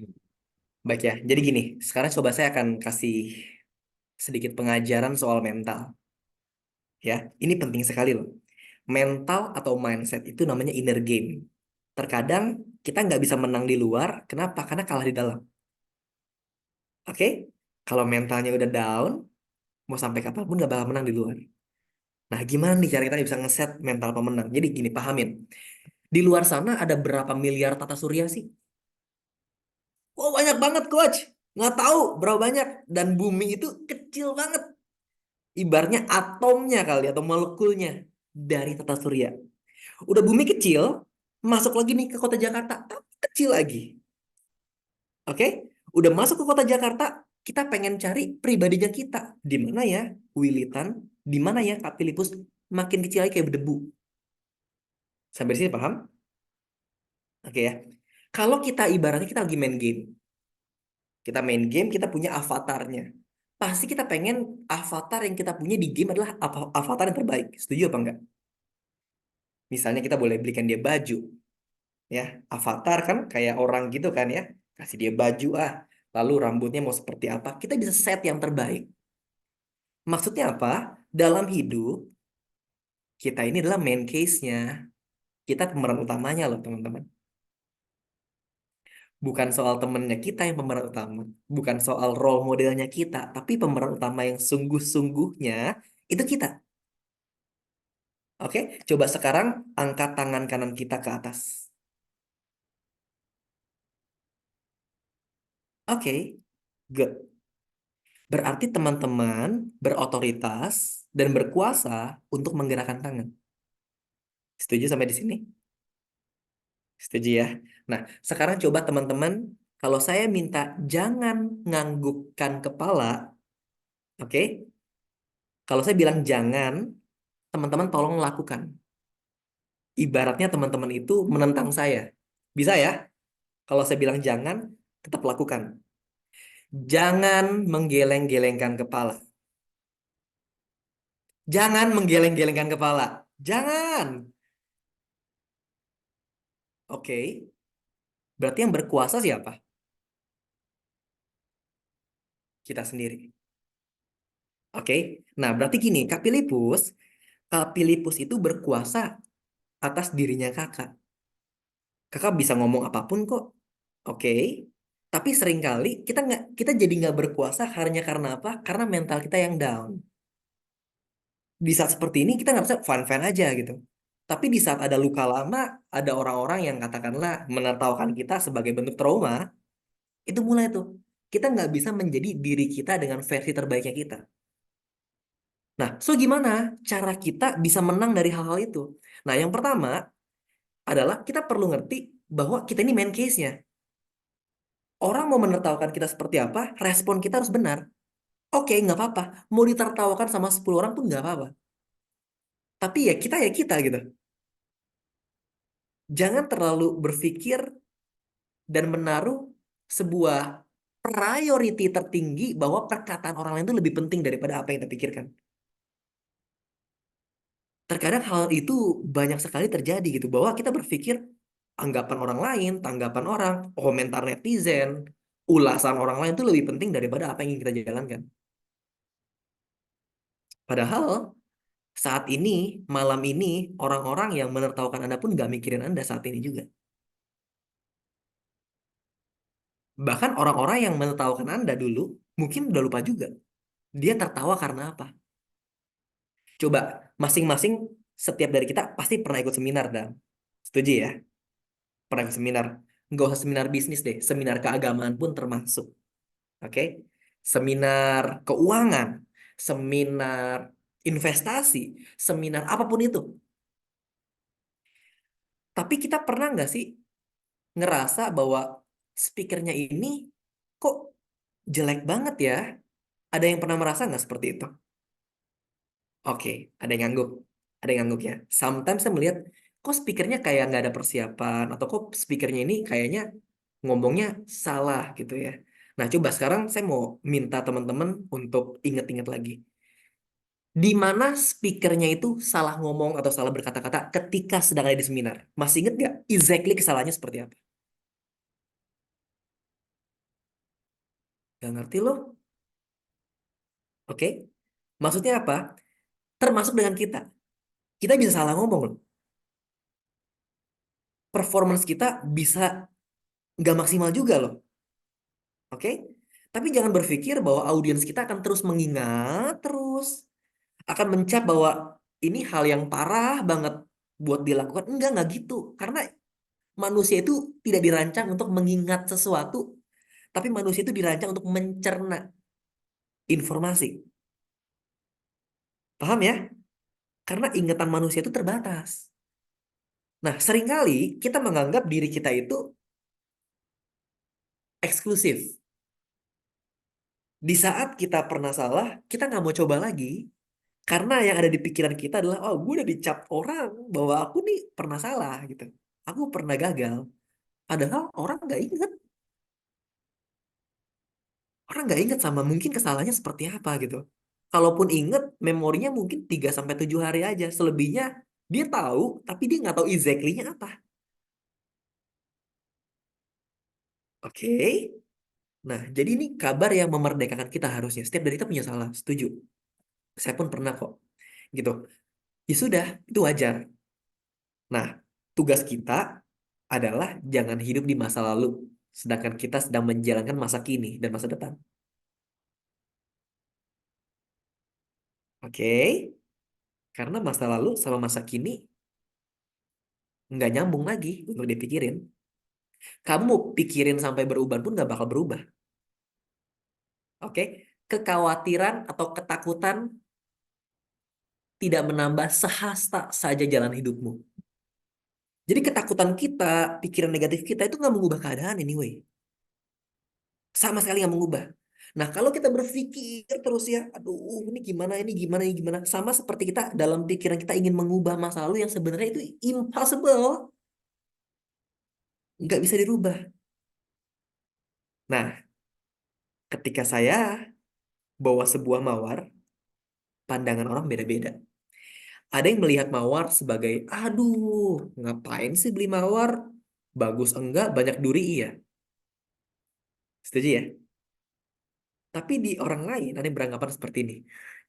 baik ya. Jadi gini, sekarang coba saya akan kasih sedikit pengajaran soal mental. Ya, ini penting sekali loh. Mental atau mindset itu namanya inner game. Terkadang kita nggak bisa menang di luar. Kenapa? Karena kalah di dalam. Oke? Kalau mentalnya udah down, mau sampai kapanpun nggak bakal menang di luar. Nah, gimana nih cara kita bisa ngeset mental pemenang? Jadi gini, pahamin. Di luar sana ada berapa miliar tata surya sih? Oh, banyak banget, Coach. Nggak tahu berapa banyak. Dan bumi itu kecil banget. Ibaratnya atomnya kali atau molekulnya dari tata surya. Udah bumi kecil, masuk lagi nih ke kota Jakarta, tapi kecil lagi. Oke? Udah masuk ke kota Jakarta, kita pengen cari pribadinya kita. Di mana ya Wilitan? Di mana ya Kak Filipus? Makin kecil lagi kayak berdebu. Sampai di sini paham? Oke ya. Kalau kita ibaratnya kita lagi main game. Kita main game, kita punya avatarnya. Pasti kita pengen avatar yang kita punya di game adalah avatar yang terbaik. Setuju apa enggak? Misalnya kita boleh belikan dia baju. Ya, avatar kan kayak orang gitu kan ya. Kasih dia baju ah. Lalu rambutnya mau seperti apa? Kita bisa set yang terbaik. Maksudnya apa? Dalam hidup, kita ini adalah main case-nya. Kita pemeran utamanya loh, teman-teman. Bukan soal temennya kita yang pemeran utama. Bukan soal role modelnya kita. Tapi pemeran utama yang sungguh-sungguhnya itu kita. Oke? Coba sekarang angkat tangan kanan kita ke atas. Oke, good. Berarti teman-teman berotoritas dan berkuasa untuk menggerakkan tangan. Setuju sampai di sini? Setuju ya? Nah, sekarang coba teman-teman, kalau saya minta jangan nganggukkan kepala, oke? Kalau saya bilang jangan, teman-teman tolong lakukan. Ibaratnya teman-teman itu menentang saya. Bisa ya? Kalau saya bilang jangan, tetap lakukan. Jangan menggeleng-gelengkan kepala. Jangan menggeleng-gelengkan kepala. Jangan. Oke. Berarti yang berkuasa siapa? Kita sendiri. Oke. Nah, berarti gini, Kak Filipus itu berkuasa atas dirinya kakak. Kakak bisa ngomong apapun kok. Oke. Tapi seringkali kita jadi nggak berkuasa hanya karena apa? Karena mental kita yang down. Di saat seperti ini kita nggak bisa fun-fun aja gitu. Tapi di saat ada luka lama, ada orang-orang yang katakanlah menertawakan kita sebagai bentuk trauma, itu mulai tuh. Kita nggak bisa menjadi diri kita dengan versi terbaiknya kita. Nah, so gimana cara kita bisa menang dari hal-hal itu? Nah, yang pertama adalah kita perlu ngerti bahwa kita ini main case-nya. Orang mau menertawakan kita seperti apa, respon kita harus benar. Oke, nggak apa-apa. Mau ditertawakan sama 10 orang pun nggak apa-apa. Tapi ya kita gitu. Jangan terlalu berpikir dan menaruh sebuah priority tertinggi bahwa perkataan orang lain itu lebih penting daripada apa yang kita pikirkan. Terkadang hal itu banyak sekali terjadi gitu, bahwa kita berpikir anggapan orang lain, tanggapan orang, komentar netizen, ulasan orang lain itu lebih penting daripada apa yang ingin kita jalankan. Padahal saat ini, malam ini, orang-orang yang menertawakan Anda pun nggak mikirin Anda saat ini juga. Bahkan orang-orang yang menertawakan Anda dulu, mungkin udah lupa juga. Dia tertawa karena apa? Coba, masing-masing setiap dari kita pasti pernah ikut seminar, dan setuju ya? Pernah ikut seminar. Nggak usah seminar bisnis deh, seminar keagamaan pun termasuk. Oke? Seminar keuangan, seminar investasi, seminar apapun itu. Tapi kita pernah nggak sih ngerasa bahwa speakernya ini kok jelek banget ya? Ada yang pernah merasa nggak seperti itu? Oke, ada yang ngangguk. Ada yang ngangguk ya. Sometimes saya melihat, kok speakernya kayak nggak ada persiapan, atau kok speakernya ini kayaknya ngomongnya salah gitu ya. Nah, coba sekarang saya mau minta teman-teman untuk ingat-ingat lagi. Di mana speakernya itu salah ngomong atau salah berkata-kata ketika sedang ada di seminar? Masih ingat nggak exactly kesalahannya seperti apa? Gak ngerti loh? Oke? Maksudnya apa? Termasuk dengan kita. Kita bisa salah ngomong loh. Performance kita bisa nggak maksimal juga loh. Oke? Tapi jangan berpikir bahwa audiens kita akan terus mengingat, terus akan mencap bahwa ini hal yang parah banget buat dilakukan. Enggak gitu. Karena manusia itu tidak dirancang untuk mengingat sesuatu, tapi manusia itu dirancang untuk mencerna informasi. Paham ya? Karena ingatan manusia itu terbatas. Nah, seringkali kita menganggap diri kita itu eksklusif. Di saat kita pernah salah, kita nggak mau coba lagi. Karena yang ada di pikiran kita adalah, oh gue udah dicap orang bahwa aku nih pernah salah gitu. Aku pernah gagal. Padahal orang nggak inget. Orang nggak inget sama mungkin kesalahannya seperti apa gitu. Kalaupun inget, memorinya mungkin 3 sampai 7 hari aja. Selebihnya dia tahu, tapi dia nggak tahu exactly-nya apa. Oke. Nah, jadi ini kabar yang memerdekakan kita harusnya. Setiap dari kita punya salah, setuju. Saya pun pernah kok. Gitu. Ya sudah, itu wajar. Nah, tugas kita adalah jangan hidup di masa lalu, sedangkan kita sedang menjalankan masa kini dan masa depan. Oke? Karena masa lalu sama masa kini nggak nyambung lagi untuk dipikirin. Kamu pikirin sampai berubah pun nggak bakal berubah. Oke? Kekhawatiran atau ketakutan tidak menambah sehasta saja jalan hidupmu. Jadi ketakutan kita, pikiran negatif kita itu nggak mengubah keadaan anyway. Sama sekali nggak mengubah. Nah, kalau kita berpikir terus ya, aduh, ini gimana, ini gimana, ini gimana. Sama seperti kita dalam pikiran kita ingin mengubah masa lalu yang sebenarnya itu impossible. Nggak bisa dirubah. Nah, ketika saya bawa sebuah mawar, pandangan orang beda-beda. Ada yang melihat mawar sebagai, aduh, ngapain sih beli mawar? Bagus enggak, banyak duri iya. Setuju ya? Tapi di orang lain ada yang beranggapan seperti ini.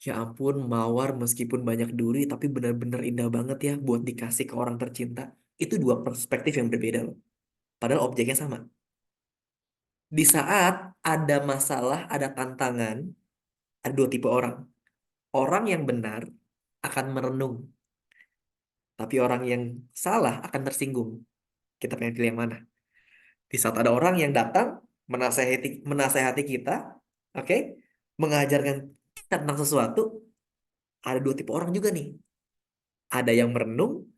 Ya ampun, mawar meskipun banyak duri, tapi benar-benar indah banget ya buat dikasih ke orang tercinta. Itu dua perspektif yang berbeda loh. Padahal objeknya sama. Di saat ada masalah, ada tantangan, ada dua tipe orang. Orang yang benar akan merenung, tapi orang yang salah akan tersinggung. Kita pengen pilih yang mana? Di saat ada orang yang datang menasehati kita, oke, mengajarkan kita tentang sesuatu, ada dua tipe orang juga nih. Ada yang merenung,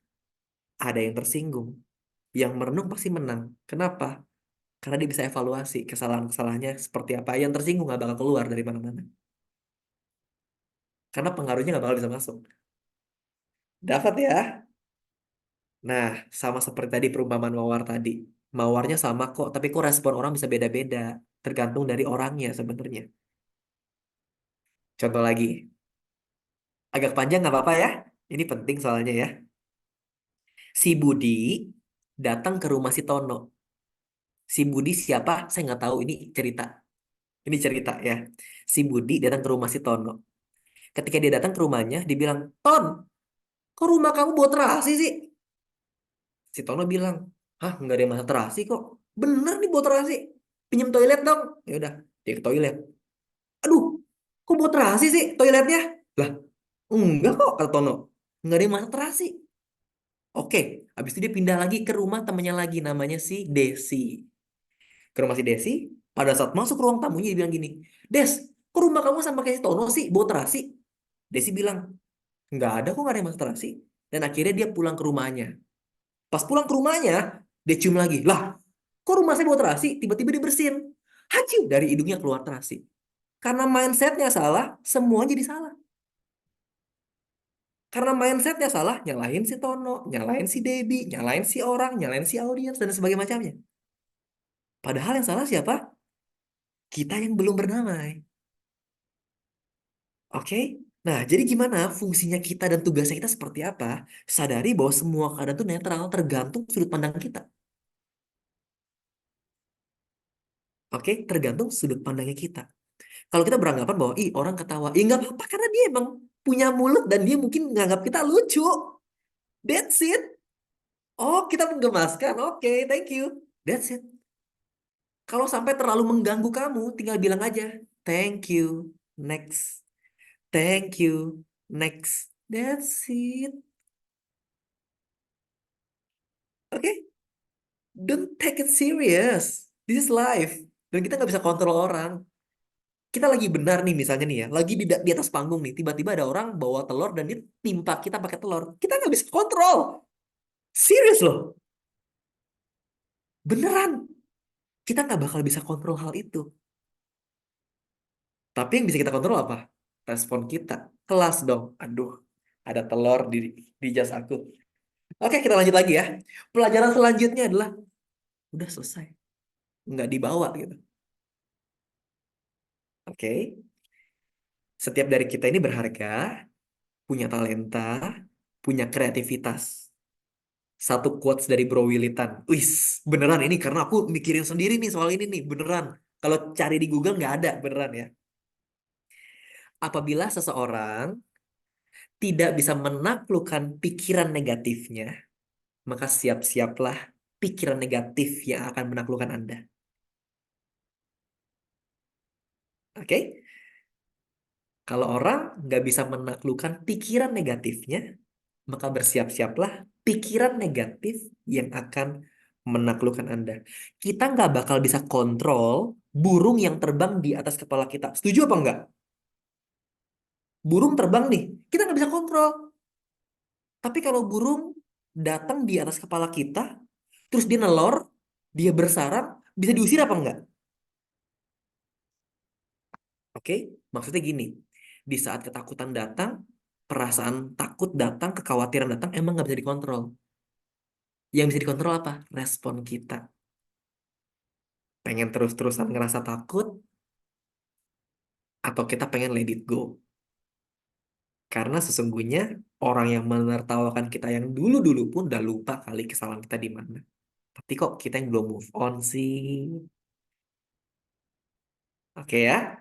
ada yang tersinggung. Yang merenung pasti menang. Kenapa? Karena dia bisa evaluasi kesalahan-kesalahannya seperti apa. Yang tersinggung nggak bakal keluar dari mana-mana. Karena pengaruhnya nggak bakal bisa masuk. Dapat ya? Nah, sama seperti tadi perumpamaan mawar tadi. Mawarnya sama kok, tapi kok respon orang bisa beda-beda. Tergantung dari orangnya sebenarnya. Contoh lagi. Agak panjang nggak apa-apa ya. Ini penting soalnya ya. Si Budi datang ke rumah si Tono. Si Budi siapa? Saya nggak tahu. Ini cerita. Ini cerita ya. Si Budi datang ke rumah si Tono. Ketika dia datang ke rumahnya, dibilang, Ton, kok rumah kamu bau terasi sih? Si Tono bilang, hah, nggak ada yang masak terasi kok. Bener nih bau terasi. Pinjam toilet dong. Ya udah, dia ke toilet. Aduh, kok bau terasi sih toiletnya? Lah, enggak kok, kata Tono. Nggak ada yang masak terasi. Oke, habis itu dia pindah lagi ke rumah temannya lagi, namanya si Desi. Ke rumah si Desi, pada saat masuk ruang tamunya dia bilang gini, Des, kok rumah kamu sama kayak si Tono sih, bau terasi? Desi bilang, nggak ada kok, nggak ada yang masak terasi. Dan akhirnya dia pulang ke rumahnya. Pas pulang ke rumahnya, dia cium lagi. Lah, kok rumah saya bau terasi? Tiba-tiba dibersihin. Haciu, dari hidungnya keluar terasi. Karena mindsetnya salah, semuanya jadi salah. Karena mindsetnya salah, nyalahin si Tono, nyalahin si Debbie, nyalahin si orang, nyalahin si audiens, dan sebagainya macamnya. Padahal yang salah siapa? Kita yang belum berdamai. Oke? Nah, jadi gimana fungsinya kita dan tugasnya kita seperti apa? Sadari bahwa semua keadaan itu netral, tergantung sudut pandang kita. Oke? Tergantung sudut pandangnya kita. Kalau kita beranggapan bahwa, ih orang ketawa, ya nggak apa-apa karena dia emang punya mulut dan dia mungkin nganggap kita lucu. That's it. Oh, kita menggemaskan. Oke, thank you. That's it. Kalau sampai terlalu mengganggu kamu, tinggal bilang aja, thank you, next. Thank you, next. That's it. Oke? Don't take it serious. This is life. Dan kita nggak bisa kontrol orang. Kita lagi benar nih misalnya nih ya, lagi di atas panggung nih, tiba-tiba ada orang bawa telur dan dia timpa kita pakai telur. Kita nggak bisa kontrol. Serius loh. Beneran. Kita nggak bakal bisa kontrol hal itu. Tapi yang bisa kita kontrol apa? Respon kita. Kelas dong. Aduh, ada telur di jas aku. Oke, kita lanjut lagi ya. Pelajaran selanjutnya adalah udah selesai. Nggak dibawa gitu. Oke. Setiap dari kita ini berharga, punya talenta, punya kreativitas. Satu quotes dari Bro Willitan. Wis, beneran ini karena aku mikirin sendiri nih soal ini nih, beneran. Kalau cari di Google nggak ada, beneran ya. Apabila seseorang tidak bisa menaklukkan pikiran negatifnya, maka siap-siaplah pikiran negatif yang akan menaklukkan Anda. Oke? Kalau orang nggak bisa menaklukkan pikiran negatifnya, maka bersiap-siaplah pikiran negatif yang akan menaklukkan Anda. Kita nggak bakal bisa kontrol burung yang terbang di atas kepala kita. Setuju apa enggak? Burung terbang nih, kita nggak bisa kontrol. Tapi kalau burung datang di atas kepala kita, terus dia nelor, dia bersarang, bisa diusir apa enggak? Oke, maksudnya gini, di saat ketakutan datang, perasaan takut datang, kekhawatiran datang, emang nggak bisa dikontrol. Yang bisa dikontrol apa? Respon kita. Pengen terus-terusan ngerasa takut, atau kita pengen let it go. Karena sesungguhnya orang yang menertawakan kita yang dulu-dulu pun udah lupa kali kesalahan kita di mana. Tapi kok kita yang belum move on sih? Oke ya,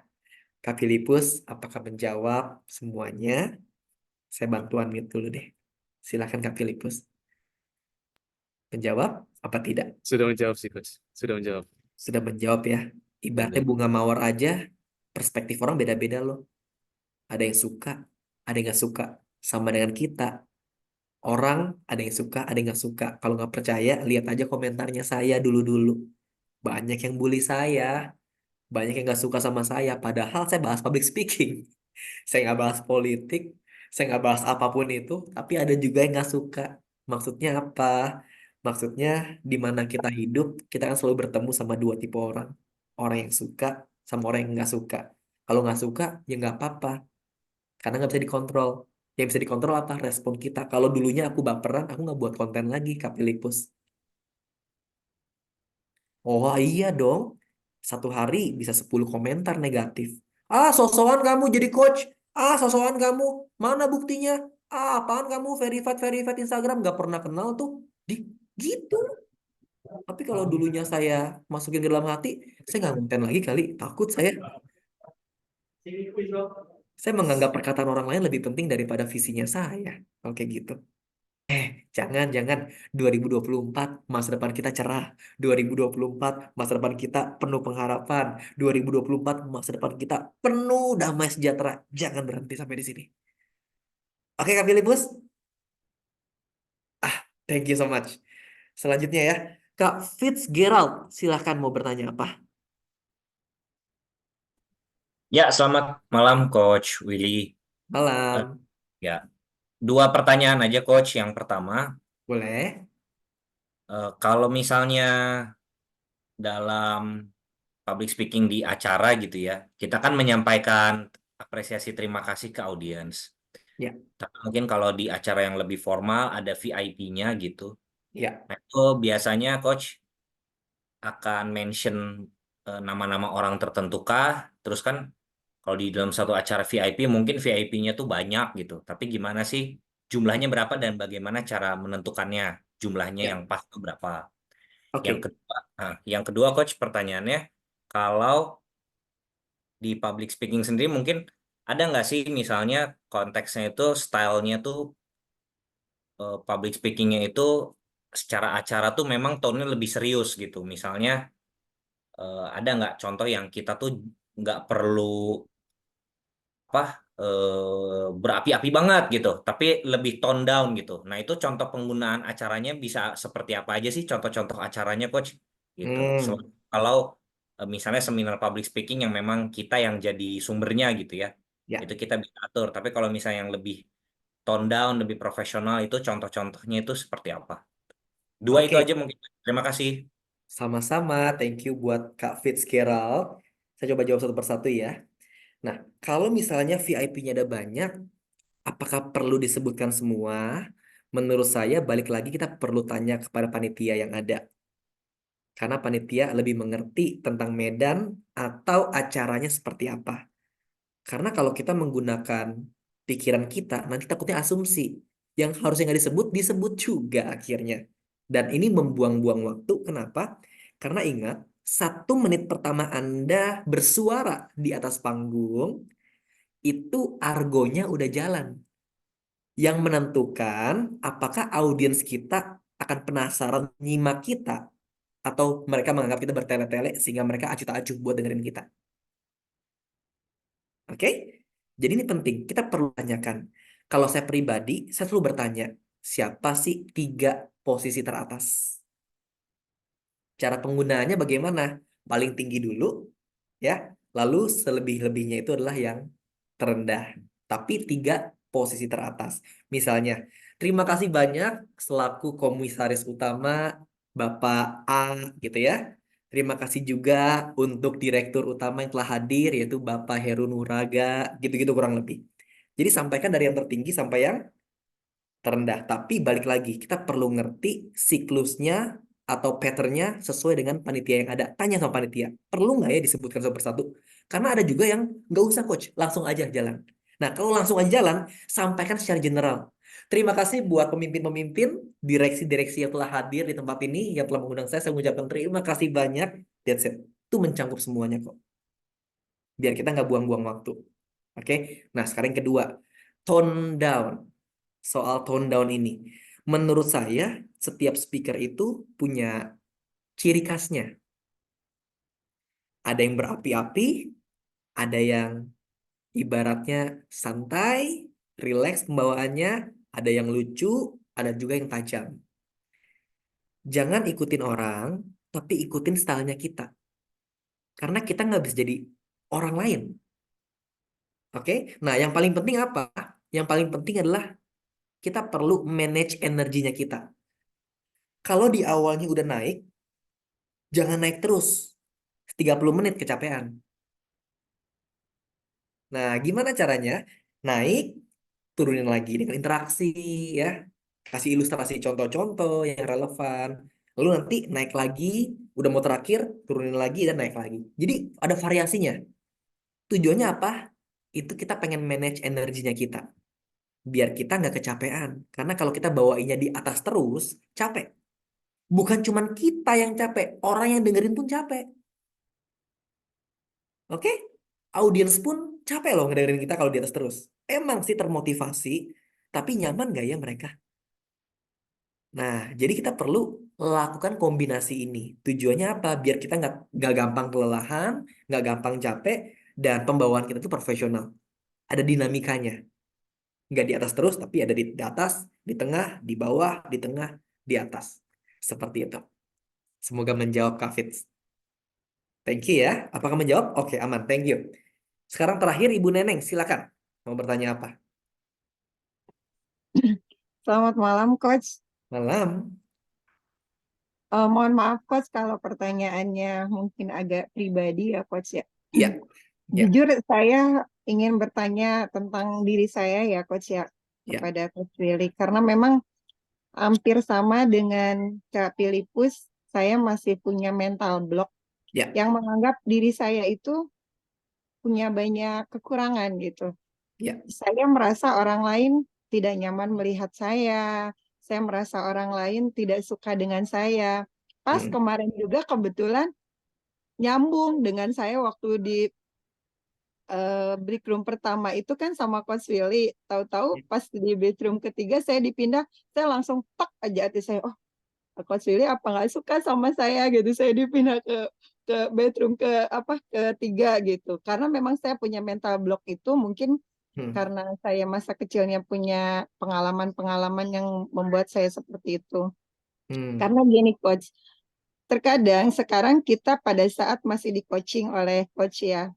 Kak Filipus, apakah menjawab semuanya? Saya bantuan mute dulu deh. Silakan Kak Filipus. Menjawab apa tidak? Sudah menjawab sih, Coach. Sudah menjawab. Sudah menjawab ya. Ibaratnya Udah. bunga mawar aja, perspektif orang beda-beda loh. Ada yang suka, ada yang nggak suka. Sama dengan kita. Orang ada yang suka, ada yang nggak suka. Kalau nggak percaya, lihat aja komentarnya saya dulu-dulu. Banyak yang bully saya, banyak yang nggak suka sama saya. Padahal saya bahas public speaking. Saya nggak bahas politik, saya nggak bahas apapun itu. Tapi ada juga yang nggak suka. Maksudnya apa? Maksudnya di mana kita hidup, kita kan selalu bertemu sama dua tipe orang. Orang yang suka sama orang yang nggak suka. Kalau nggak suka, ya nggak apa-apa. Karena nggak bisa dikontrol. Yang bisa dikontrol apa? Respon kita. Kalau dulunya aku baperan, aku nggak buat konten lagi, Kak Filipus. Oh iya dong. Satu hari bisa 10 komentar negatif. Ah, sosokan kamu jadi coach. Ah, sosokan kamu. Mana buktinya? Ah, apaan kamu verified verified Instagram nggak pernah kenal tuh. Di gitu. Tapi kalau dulunya saya masukin ke dalam hati, saya nggak konten lagi kali. Takut saya. Saya menganggap perkataan orang lain lebih penting daripada visinya saya. Oke gitu. Jangan. 2024 masa depan kita cerah. 2024 masa depan kita penuh pengharapan. 2024 masa depan kita penuh damai sejahtera. Jangan berhenti sampai di sini. Oke, Kak Filipus. Thank you so much. Selanjutnya ya. Kak Fitzgerald, silahkan mau bertanya apa? Ya, selamat malam Coach Willy. Eh, Malam. ya, dua pertanyaan aja Coach. Yang pertama, Boleh? kalau misalnya dalam public speaking di acara gitu ya, kita kan menyampaikan apresiasi terima kasih ke audiens. Ya, Tapi mungkin kalau di acara yang lebih formal ada VIP-nya gitu. ya, Nah, itu biasanya Coach akan mention nama-nama orang tertentu kah? Terus kan kalau di dalam satu acara VIP mungkin VIP-nya tuh banyak gitu. Tapi gimana sih jumlahnya berapa dan bagaimana cara menentukannya jumlahnya ya. yang pas itu berapa? Oke. Yang kedua Coach pertanyaannya kalau di public speaking sendiri mungkin ada nggak sih misalnya konteksnya itu stylenya tuh public speakingnya itu secara acara tuh memang tone-nya lebih serius gitu. Misalnya ada nggak contoh yang kita tuh nggak perlu apa berapi-api banget gitu, tapi lebih tone down gitu. Nah, itu contoh penggunaan acaranya bisa seperti apa aja sih contoh-contoh acaranya, Coach? Gitu. Hmm, Kalau misalnya seminar public speaking yang memang kita yang jadi sumbernya gitu ya, ya. itu kita bisa atur. Tapi kalau misalnya yang lebih tone down, lebih profesional, itu contoh-contohnya itu seperti apa? Dua itu Oke. aja mungkin. Terima kasih. Sama-sama. Thank you buat Kak Fitzgerald. Saya coba jawab satu persatu ya. Nah, kalau misalnya VIP-nya ada banyak, apakah perlu disebutkan semua? Menurut saya, balik lagi kita perlu tanya kepada panitia yang ada. Karena panitia lebih mengerti tentang medan atau acaranya seperti apa. Karena kalau kita menggunakan pikiran kita, nanti takutnya asumsi. Yang harusnya nggak disebut, disebut juga akhirnya. Dan ini membuang-buang waktu. Kenapa? Karena ingat, 1 menit pertama Anda bersuara di atas panggung, itu argonya udah jalan. Yang menentukan apakah audiens kita akan penasaran nyimak kita atau mereka menganggap kita bertele-tele sehingga mereka acuh tak acuh buat dengerin kita. Oke? Jadi ini penting. Kita perlu tanyakan. Kalau saya pribadi, saya selalu bertanya, siapa sih 3 posisi teratas? Cara penggunaannya bagaimana? Paling tinggi dulu, ya. Lalu selebih-lebihnya itu adalah yang terendah. Tapi 3 posisi teratas. Misalnya, terima kasih banyak selaku komisaris utama Bapak A gitu ya. Terima kasih juga untuk direktur utama yang telah hadir yaitu Bapak Heru Nuraga, gitu-gitu kurang lebih. Jadi sampaikan dari yang tertinggi sampai yang terendah. Tapi balik lagi, kita perlu ngerti siklusnya atau patternnya sesuai dengan panitia yang ada. Tanya sama panitia, perlu nggak ya disebutkan satu persatu? Karena ada juga yang nggak usah coach, langsung aja jalan. Nah, kalau langsung aja jalan, sampaikan secara general. Terima kasih buat pemimpin-pemimpin, direksi-direksi yang telah hadir di tempat ini, yang telah mengundang saya mengucapkan terima kasih banyak. That's it. Itu mencangkup semuanya kok. Biar kita nggak buang-buang waktu. Oke? Nah, sekarang yang kedua, tone down. Soal tone down ini. Menurut saya, setiap speaker itu punya ciri khasnya. Ada yang berapi-api, ada yang ibaratnya santai, rileks pembawaannya, ada yang lucu, ada juga yang tajam. Jangan ikutin orang, tapi ikutin stylenya kita. Karena kita nggak bisa jadi orang lain. Oke? Nah, yang paling penting apa? Yang paling penting adalah kita perlu manage energinya kita. Kalau di awalnya udah naik, jangan naik terus. 30 menit kecapean. Nah, gimana caranya? Naik, turunin lagi dengan interaksi ya. Kasih ilustrasi contoh-contoh yang relevan. Lalu nanti naik lagi, udah mau terakhir, turunin lagi dan naik lagi. Jadi ada variasinya. Tujuannya apa? Itu kita pengen manage energinya kita. Biar kita nggak kecapean. Karena kalau kita bawainnya di atas terus, capek. Bukan cuman kita yang capek, orang yang dengerin pun capek. Oke? Audiens pun capek loh ngedengerin kita kalau di atas terus. Emang sih termotivasi, tapi nyaman gak ya mereka? Nah, jadi kita perlu lakukan kombinasi ini. Tujuannya apa? Biar kita nggak gampang kelelahan, nggak gampang capek, dan pembawaan kita tuh profesional. Ada dinamikanya. Nggak di atas terus, tapi ada di atas, di tengah, di bawah, di tengah, di atas. Seperti itu. Semoga menjawab Kak Fitz. Thank you ya. Apakah menjawab? Oke, aman. Thank you. Sekarang terakhir Ibu Neneng, silakan. Mau bertanya apa? Selamat malam, Coach. Malam. Mohon maaf, Coach, kalau pertanyaannya mungkin agak pribadi ya, Coach ya. Iya. Ya. Jujur, saya ingin bertanya tentang diri saya ya, Coach ya, Ya. kepada Coach Willy. Karena memang hampir sama dengan Kak Filipus, saya masih punya mental block Ya. yang menganggap diri saya itu punya banyak kekurangan gitu. Ya. Saya merasa orang lain tidak nyaman melihat saya. Saya merasa orang lain tidak suka dengan saya. Pas Hmm. kemarin juga kebetulan nyambung dengan saya waktu di break room pertama itu kan sama Coach Willy. Tahu-tahu pas di bedroom ketiga saya dipindah, saya langsung tak aja hati saya, oh Coach Willy apa nggak suka sama saya gitu. Saya dipindah ke bedroom ketiga gitu. Karena memang saya punya mental block itu mungkin Hmm. karena saya masa kecilnya punya pengalaman-pengalaman yang membuat saya seperti itu. Hmm. Karena gini Coach, terkadang sekarang kita pada saat masih di coaching oleh Coach ya,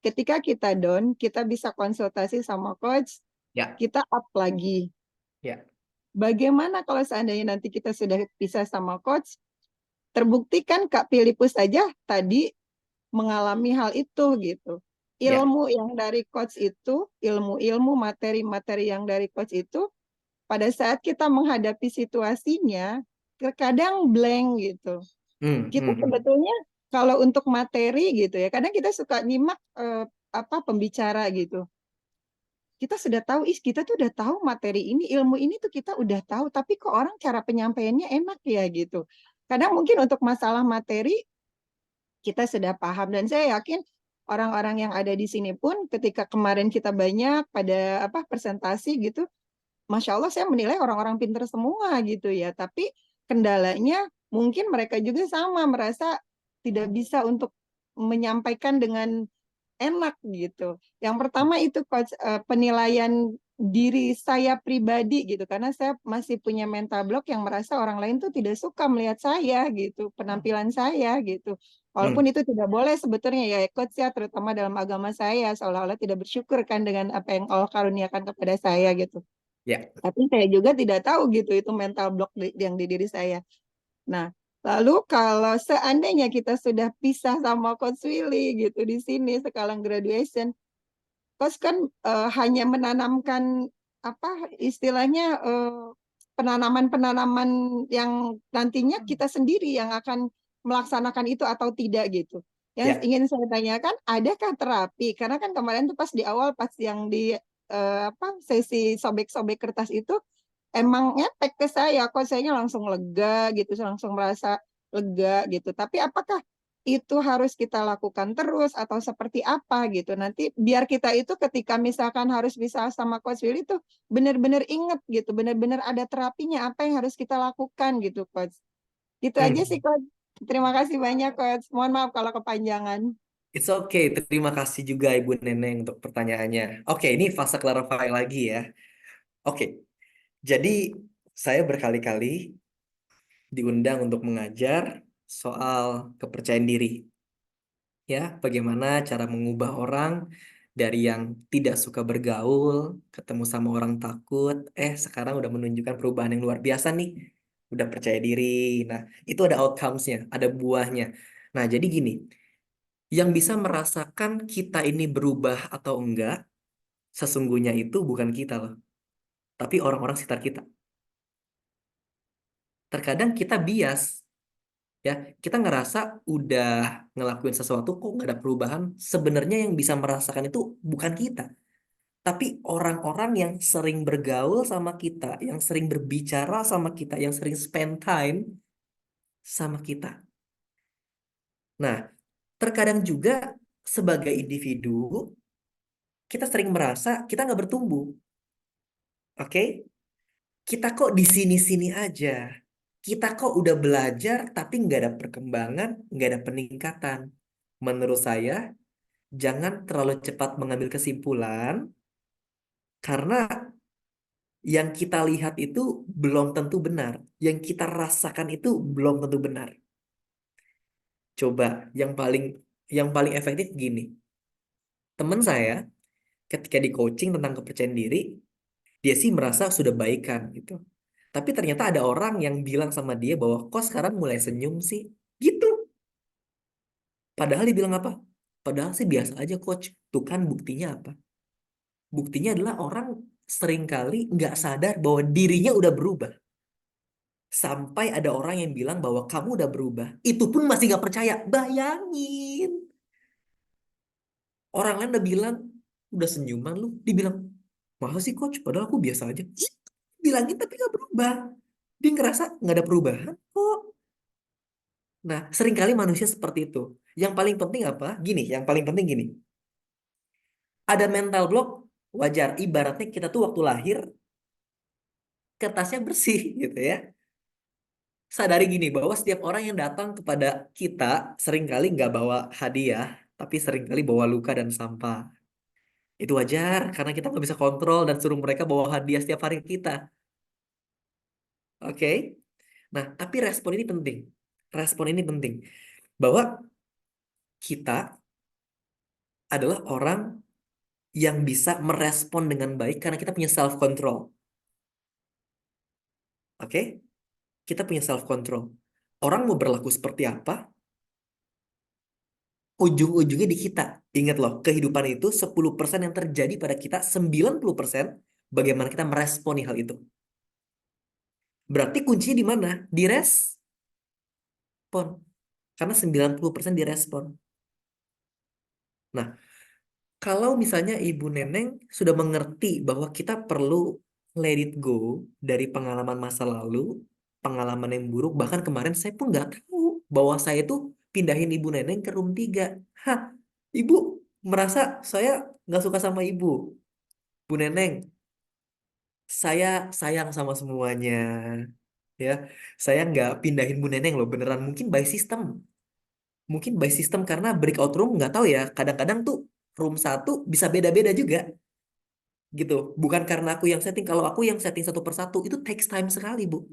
ketika kita down, kita bisa konsultasi sama Coach, Ya. kita up lagi. Ya. Bagaimana kalau seandainya nanti kita sudah pisah sama Coach, terbuktikan Kak Filipus saja tadi mengalami hal itu gitu. Ya. Ilmu yang dari Coach itu, ilmu-ilmu materi-materi yang dari Coach itu, pada saat kita menghadapi situasinya, terkadang blank gitu. Hmm. Kita Hmm. sebetulnya kalau untuk materi gitu ya, kadang kita suka nyimak pembicara gitu. Kita sudah tahu, kita tuh udah tahu materi ini, ilmu ini tuh kita udah tahu, tapi kok orang cara penyampaiannya enak ya gitu. Kadang mungkin untuk masalah materi kita sudah paham dan saya yakin orang-orang yang ada di sini pun ketika kemarin kita banyak pada presentasi gitu, Masya Allah saya menilai orang-orang pintar semua gitu ya, tapi kendalanya mungkin mereka juga sama merasa tidak bisa untuk menyampaikan dengan enak gitu. Yang pertama itu Coach, penilaian diri saya pribadi gitu, karena saya masih punya mental block yang merasa orang lain tuh tidak suka melihat saya gitu, penampilan saya gitu. Walaupun itu tidak boleh sebetulnya ya Coach ya, terutama dalam agama saya seolah-olah tidak bersyukur kan dengan apa yang Allah karuniakan kepada saya gitu. Ya. Tapi saya juga tidak tahu gitu itu mental block yang di diri saya. Nah, lalu kalau seandainya kita sudah pisah sama Coach Willy gitu di sini sekarang graduation, Coach kan hanya menanamkan istilahnya penanaman-penanaman yang nantinya kita sendiri yang akan melaksanakan itu atau tidak gitu. Yang Ya. ingin saya tanyakan, adakah terapi? Karena kan kemarin tuh pas di awal pas yang di sesi sobek-sobek kertas itu emang ngepek ke saya, kok saya langsung lega gitu, langsung merasa lega gitu. Tapi apakah itu harus kita lakukan terus atau seperti apa gitu? Nanti biar kita itu ketika misalkan harus bisa sama Coach Willy itu benar-benar inget gitu, benar-benar ada terapinya apa yang harus kita lakukan gitu, Coach. Gitu aja Hmm. sih, Coach. Terima kasih banyak, Coach. Mohon maaf kalau kepanjangan. It's okay. Terima kasih juga Ibu Neneng untuk pertanyaannya. Oke, ini fase clarify lagi ya. Oke, jadi saya berkali-kali diundang untuk mengajar soal kepercayaan diri. Ya, bagaimana cara mengubah orang dari yang tidak suka bergaul, ketemu sama orang takut, sekarang udah menunjukkan perubahan yang luar biasa nih, udah percaya diri. Nah, itu ada outcomes-nya, ada buahnya. Nah, jadi gini, yang bisa merasakan kita ini berubah atau enggak, sesungguhnya itu bukan kita loh, tapi orang-orang sekitar kita. Terkadang kita bias, ya, kita ngerasa udah ngelakuin sesuatu kok nggak ada perubahan. Sebenarnya yang bisa merasakan itu bukan kita, tapi orang-orang yang sering bergaul sama kita, yang sering berbicara sama kita, yang sering spend time sama kita. Nah, terkadang juga sebagai individu, kita sering merasa kita nggak bertumbuh. Oke? Kita kok di sini-sini aja. Kita kok udah belajar, tapi nggak ada perkembangan, nggak ada peningkatan. Menurut saya, jangan terlalu cepat mengambil kesimpulan, karena yang kita lihat itu belum tentu benar. Yang kita rasakan itu belum tentu benar. Coba yang paling efektif gini. Teman saya ketika di coaching tentang kepercayaan diri, dia sih merasa sudah baikan gitu. Tapi ternyata ada orang yang bilang sama dia bahwa kok sekarang mulai senyum sih? Gitu. Padahal dia bilang apa? Padahal sih biasa aja coach. Tuh kan buktinya apa? Buktinya adalah orang seringkali nggak sadar bahwa dirinya udah berubah. Sampai ada orang yang bilang bahwa kamu udah berubah. Itu pun masih nggak percaya. Bayangin. Orang lain udah bilang, udah senyuman lu. Dibilang, masa sih coach? Padahal aku biasa aja. Ih, bilangin tapi nggak berubah. Dia ngerasa nggak ada perubahan kok. Nah, seringkali manusia seperti itu. Yang paling penting apa? Gini, yang paling penting gini. Ada mental block, wajar. Ibaratnya kita tuh waktu lahir, kertasnya bersih gitu ya. Sadari gini, bahwa setiap orang yang datang kepada kita seringkali nggak bawa hadiah, tapi seringkali bawa luka dan sampah. Itu wajar, karena kita nggak bisa kontrol dan suruh mereka bawa hadiah setiap hari ke kita. Oke? Nah, tapi respon ini penting. Respon ini penting. Bahwa kita adalah orang yang bisa merespon dengan baik karena kita punya self control. Oke? Kita punya self control. Orang mau berlaku seperti apa? Ujung-ujungnya di kita. Ingat loh, kehidupan itu 10% yang terjadi pada kita, 90% bagaimana kita meresponi hal itu. Berarti kuncinya di mana? Di respon. Karena 90% direspon. Nah, kalau misalnya Ibu Neneng sudah mengerti bahwa kita perlu let it go dari pengalaman masa lalu, pengalaman yang buruk, bahkan kemarin saya pun nggak tahu bahwa saya tuh pindahin Ibu Neneng ke room 3. Hah, Ibu merasa saya nggak suka sama Ibu. Bu Neneng, saya sayang sama semuanya. Ya, saya nggak pindahin Bu Neneng loh, beneran. Mungkin by system. Mungkin by system karena breakout room nggak tahu ya. Kadang-kadang tuh room 1 bisa beda-beda juga gitu. Bukan karena aku yang setting. Kalau aku yang setting satu persatu itu takes time sekali, Bu.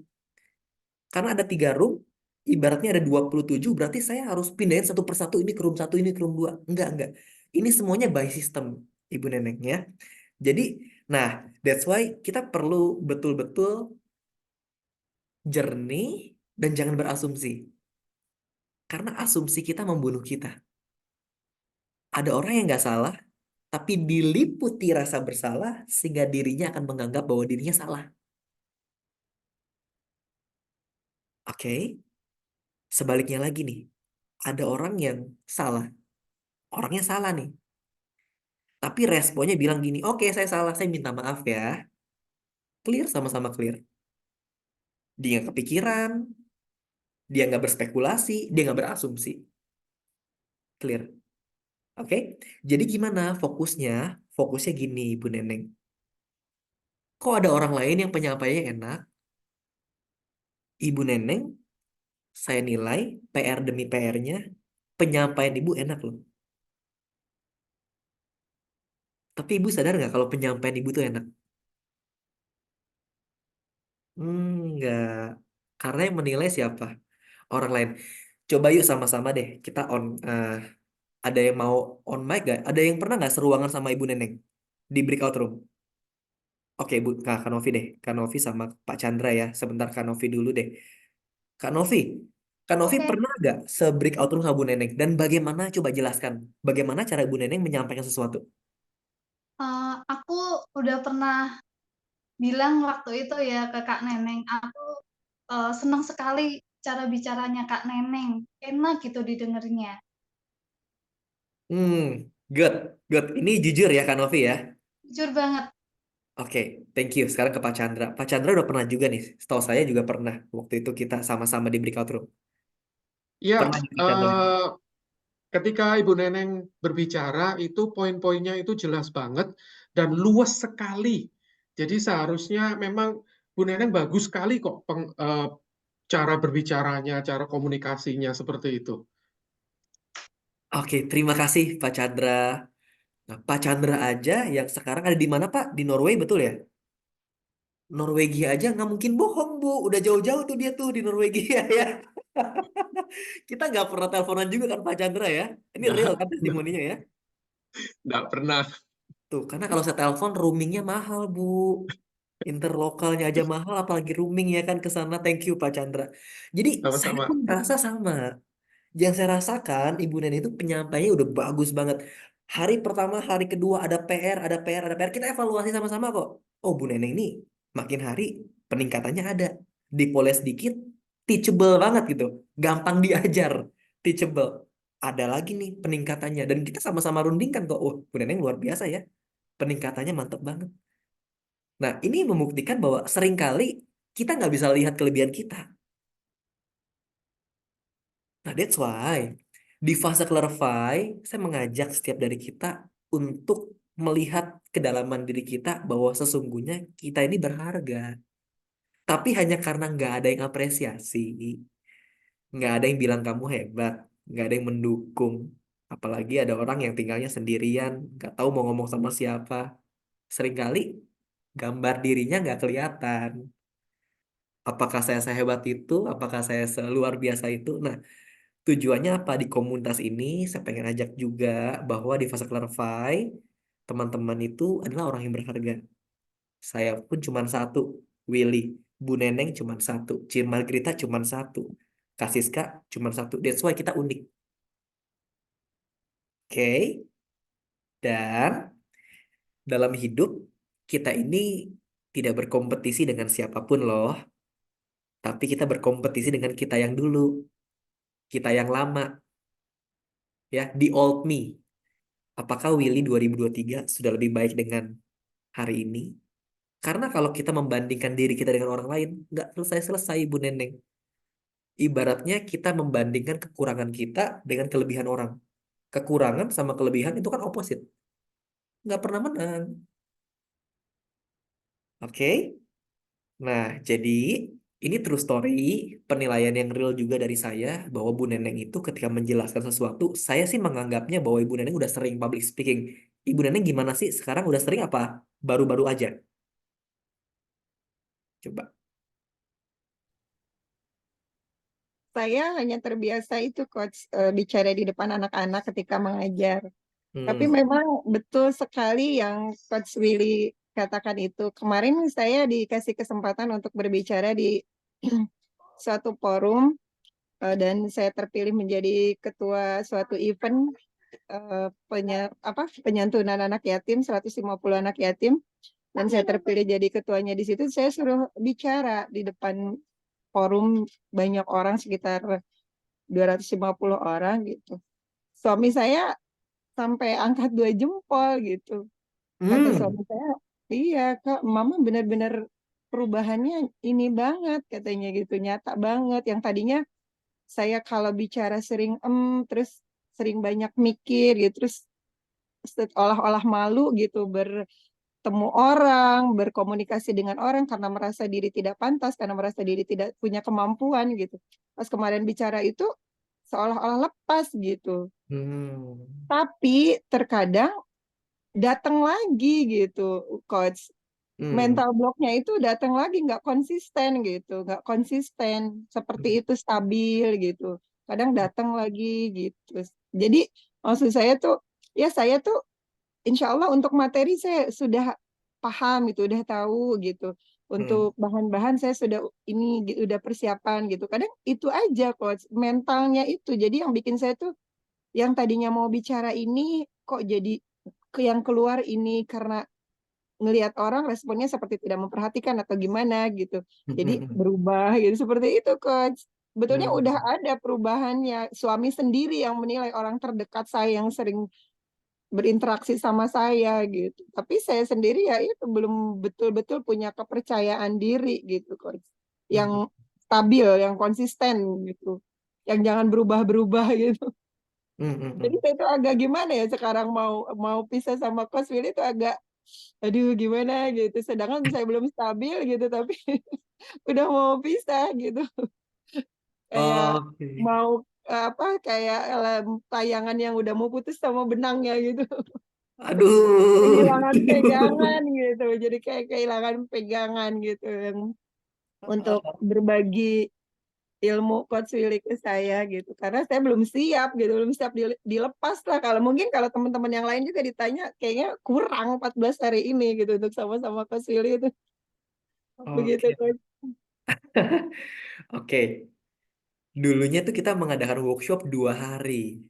Karena ada 3 room, ibaratnya ada 27, berarti saya harus pindahin satu persatu, ini ke room 1, ini ke room 2. Enggak. Ini semuanya by system, Ibu Neneng ya. Jadi, nah, that's why kita perlu betul-betul jernih dan jangan berasumsi. Karena asumsi kita membunuh kita. Ada orang yang nggak salah, tapi diliputi rasa bersalah sehingga dirinya akan menganggap bahwa dirinya salah. Oke? Sebaliknya lagi nih, ada orang yang salah. Orangnya salah nih. Tapi responnya bilang gini, oke saya salah, saya minta maaf ya. Clear, sama-sama clear. Dia nggak kepikiran, dia nggak berspekulasi, dia nggak berasumsi. Clear. Oke? Jadi gimana fokusnya? Fokusnya gini, Bu Neneng. Kok ada orang lain yang penyampaiannya enak? Ibu Neneng Saya nilai PR demi PR-nya, penyampaian ibu enak loh. Tapi ibu sadar nggak kalau penyampaian ibu tuh enak? Enggak. Karena yang menilai siapa? Orang lain. Coba yuk sama-sama deh kita ada yang mau on mic gak? Ada yang pernah nggak seruangan sama Ibu Neneng di breakout room? Oke, Bu, Kak Novi deh. Kak Novi sama Pak Chandra ya. Sebentar Kak Novi dulu deh. Kak Novi, Kak Novi Oke, pernah nggak se-breakout room sama Bu Neneng? Dan bagaimana, coba jelaskan. Bagaimana cara Bu Neneng menyampaikan sesuatu? aku udah pernah bilang waktu itu ya ke Kak Neneng, aku senang sekali cara bicaranya Kak Neneng, enak gitu didengarnya. Hmm, good, good. Ini jujur ya Kak Novi ya. Jujur banget. Oke, thank you. Sekarang ke Pak Chandra. Pak Chandra udah pernah juga nih. Setahu saya juga pernah. Waktu itu kita sama-sama di breakout room. Ya, Pernah juga contohnya. eh, ketika Ibu Neneng berbicara itu poin-poinnya itu jelas banget dan luas sekali. Jadi seharusnya memang Bu Neneng bagus sekali kok cara berbicaranya, cara komunikasinya seperti itu. Oke, terima kasih Pak Chandra. Nah, Pak Chandra aja yang sekarang ada di mana Pak? Di Norway betul ya? Norwegia aja nggak mungkin bohong Bu. Udah jauh-jauh tuh dia tuh di Norwegia ya. Kita nggak pernah teleponan juga kan Pak Chandra ya. Ini real Nggak, kan testimoninya ya. nggak pernah. Tuh, karena kalau saya telepon roamingnya mahal Bu. Interlokalnya aja mahal apalagi roaming ya kan ke sana. Thank you Pak Chandra. Jadi saya Sama-sama. pun merasa sama. Yang saya rasakan Ibu Neni itu penyampaiannya udah bagus banget. Hari pertama, hari kedua ada PR, ada PR, ada PR. Kita evaluasi sama-sama kok. Oh, Bu Neneng ini makin hari peningkatannya ada. Dipoles dikit, teachable banget gitu. Gampang diajar, teachable. Ada lagi nih peningkatannya. Dan kita sama-sama rundingkan kok. Oh, Bu Neneng luar biasa ya. Peningkatannya mantep banget. Nah, ini membuktikan bahwa seringkali kita nggak bisa lihat kelebihan kita. Nah, that's why di fase clarify, saya mengajak setiap dari kita untuk melihat kedalaman diri kita bahwa sesungguhnya kita ini berharga. Tapi hanya karena nggak ada yang apresiasi, nggak ada yang bilang kamu hebat, nggak ada yang mendukung. Apalagi ada orang yang tinggalnya sendirian, nggak tahu mau ngomong sama siapa. Seringkali gambar dirinya nggak kelihatan. Apakah saya sehebat itu? Apakah saya seluar biasa itu? Nah, tujuannya apa di komunitas ini? Saya pengen ajak juga bahwa di fase clarify, teman-teman itu adalah orang yang berharga. Saya pun cuma satu, Willy. Bu Neneng cuma satu, Cin Margarita cuma satu, Kasiska cuma satu. That's why kita unik. Oke? Dan dalam hidup, kita ini tidak berkompetisi dengan siapapun loh. Tapi kita berkompetisi dengan kita yang dulu. Kita yang lama. Ya, the old me. Apakah Willy 2023 sudah lebih baik dengan hari ini? Karena kalau kita membandingkan diri kita dengan orang lain, nggak selesai-selesai, Ibu Neneng. Ibaratnya kita membandingkan kekurangan kita dengan kelebihan orang. Kekurangan sama kelebihan itu kan opposite. Nggak pernah menang. Oke? Nah, jadi ini true story, penilaian yang real juga dari saya, bahwa Bu Neneng itu ketika menjelaskan sesuatu, saya sih menganggapnya bahwa Ibu Neneng udah sering public speaking. Ibu Neneng gimana sih? Sekarang udah sering apa? Baru-baru aja. Coba. Saya hanya terbiasa itu coach, bicara di depan anak-anak ketika mengajar. Tapi Hmm. memang betul sekali yang Coach Willy katakan itu. Kemarin saya dikasih kesempatan untuk berbicara di suatu forum, dan saya terpilih menjadi ketua suatu event, penyantunan anak yatim, 150 anak yatim, dan saya terpilih jadi ketuanya di situ. Saya suruh bicara di depan forum banyak orang, sekitar 250 orang gitu. Suami saya sampai angkat 2 jempol gitu. Kata Hmm. suami saya, iya Kak, Mama benar-benar perubahannya ini banget katanya gitu, nyata banget. Yang tadinya saya kalau bicara sering terus sering banyak mikir gitu, terus olah-olah malu gitu ketemu orang, berkomunikasi dengan orang karena merasa diri tidak pantas, karena merasa diri tidak punya kemampuan gitu. Pas kemarin bicara itu seolah-olah lepas gitu. Hmm. Tapi terkadang datang lagi gitu, coach. Hmm. Mental blocknya itu datang lagi, nggak konsisten gitu, nggak konsisten seperti itu stabil gitu. Kadang datang lagi gitu. Jadi maksud saya tuh, ya saya tuh insya Allah untuk materi saya sudah paham gitu, udah tahu gitu. Hmm. Untuk bahan-bahan saya sudah ini udah persiapan gitu. Kadang itu aja coach, mentalnya itu. Jadi yang bikin saya tuh yang tadinya mau bicara ini kok jadi yang keluar ini karena ngelihat orang responnya seperti tidak memperhatikan atau gimana gitu. Jadi Hmm. berubah gitu seperti itu coach. Betulnya Hmm. udah ada perubahannya. Suami sendiri yang menilai orang terdekat saya yang sering berinteraksi sama saya gitu. Tapi saya sendiri ya itu belum betul-betul punya kepercayaan diri gitu coach. Hmm. Yang stabil, yang konsisten gitu. Yang jangan berubah-berubah gitu. Hmm. Hmm. Jadi saya tuh agak gimana ya sekarang mau mau pisah sama Coach Willy itu agak aduh gimana gitu. Sedangkan saya belum stabil gitu tapi udah mau pisah gitu. Kayak Oke. mau apa kayak tayangan yang udah mau putus sama benangnya gitu. Aduh. Kehilangan pegangan gitu. Jadi kayak kehilangan pegangan gitu yang untuk berbagi ilmu Coach Willy ke saya gitu. Karena saya belum siap gitu, belum siap dilepas lah. Kalau mungkin kalau teman-teman yang lain juga ditanya, kayaknya kurang 14 hari ini gitu untuk sama-sama Coach Willy itu. Begitu Oke. Coach. Oke. Dulunya tuh kita mengadakan workshop 2 hari.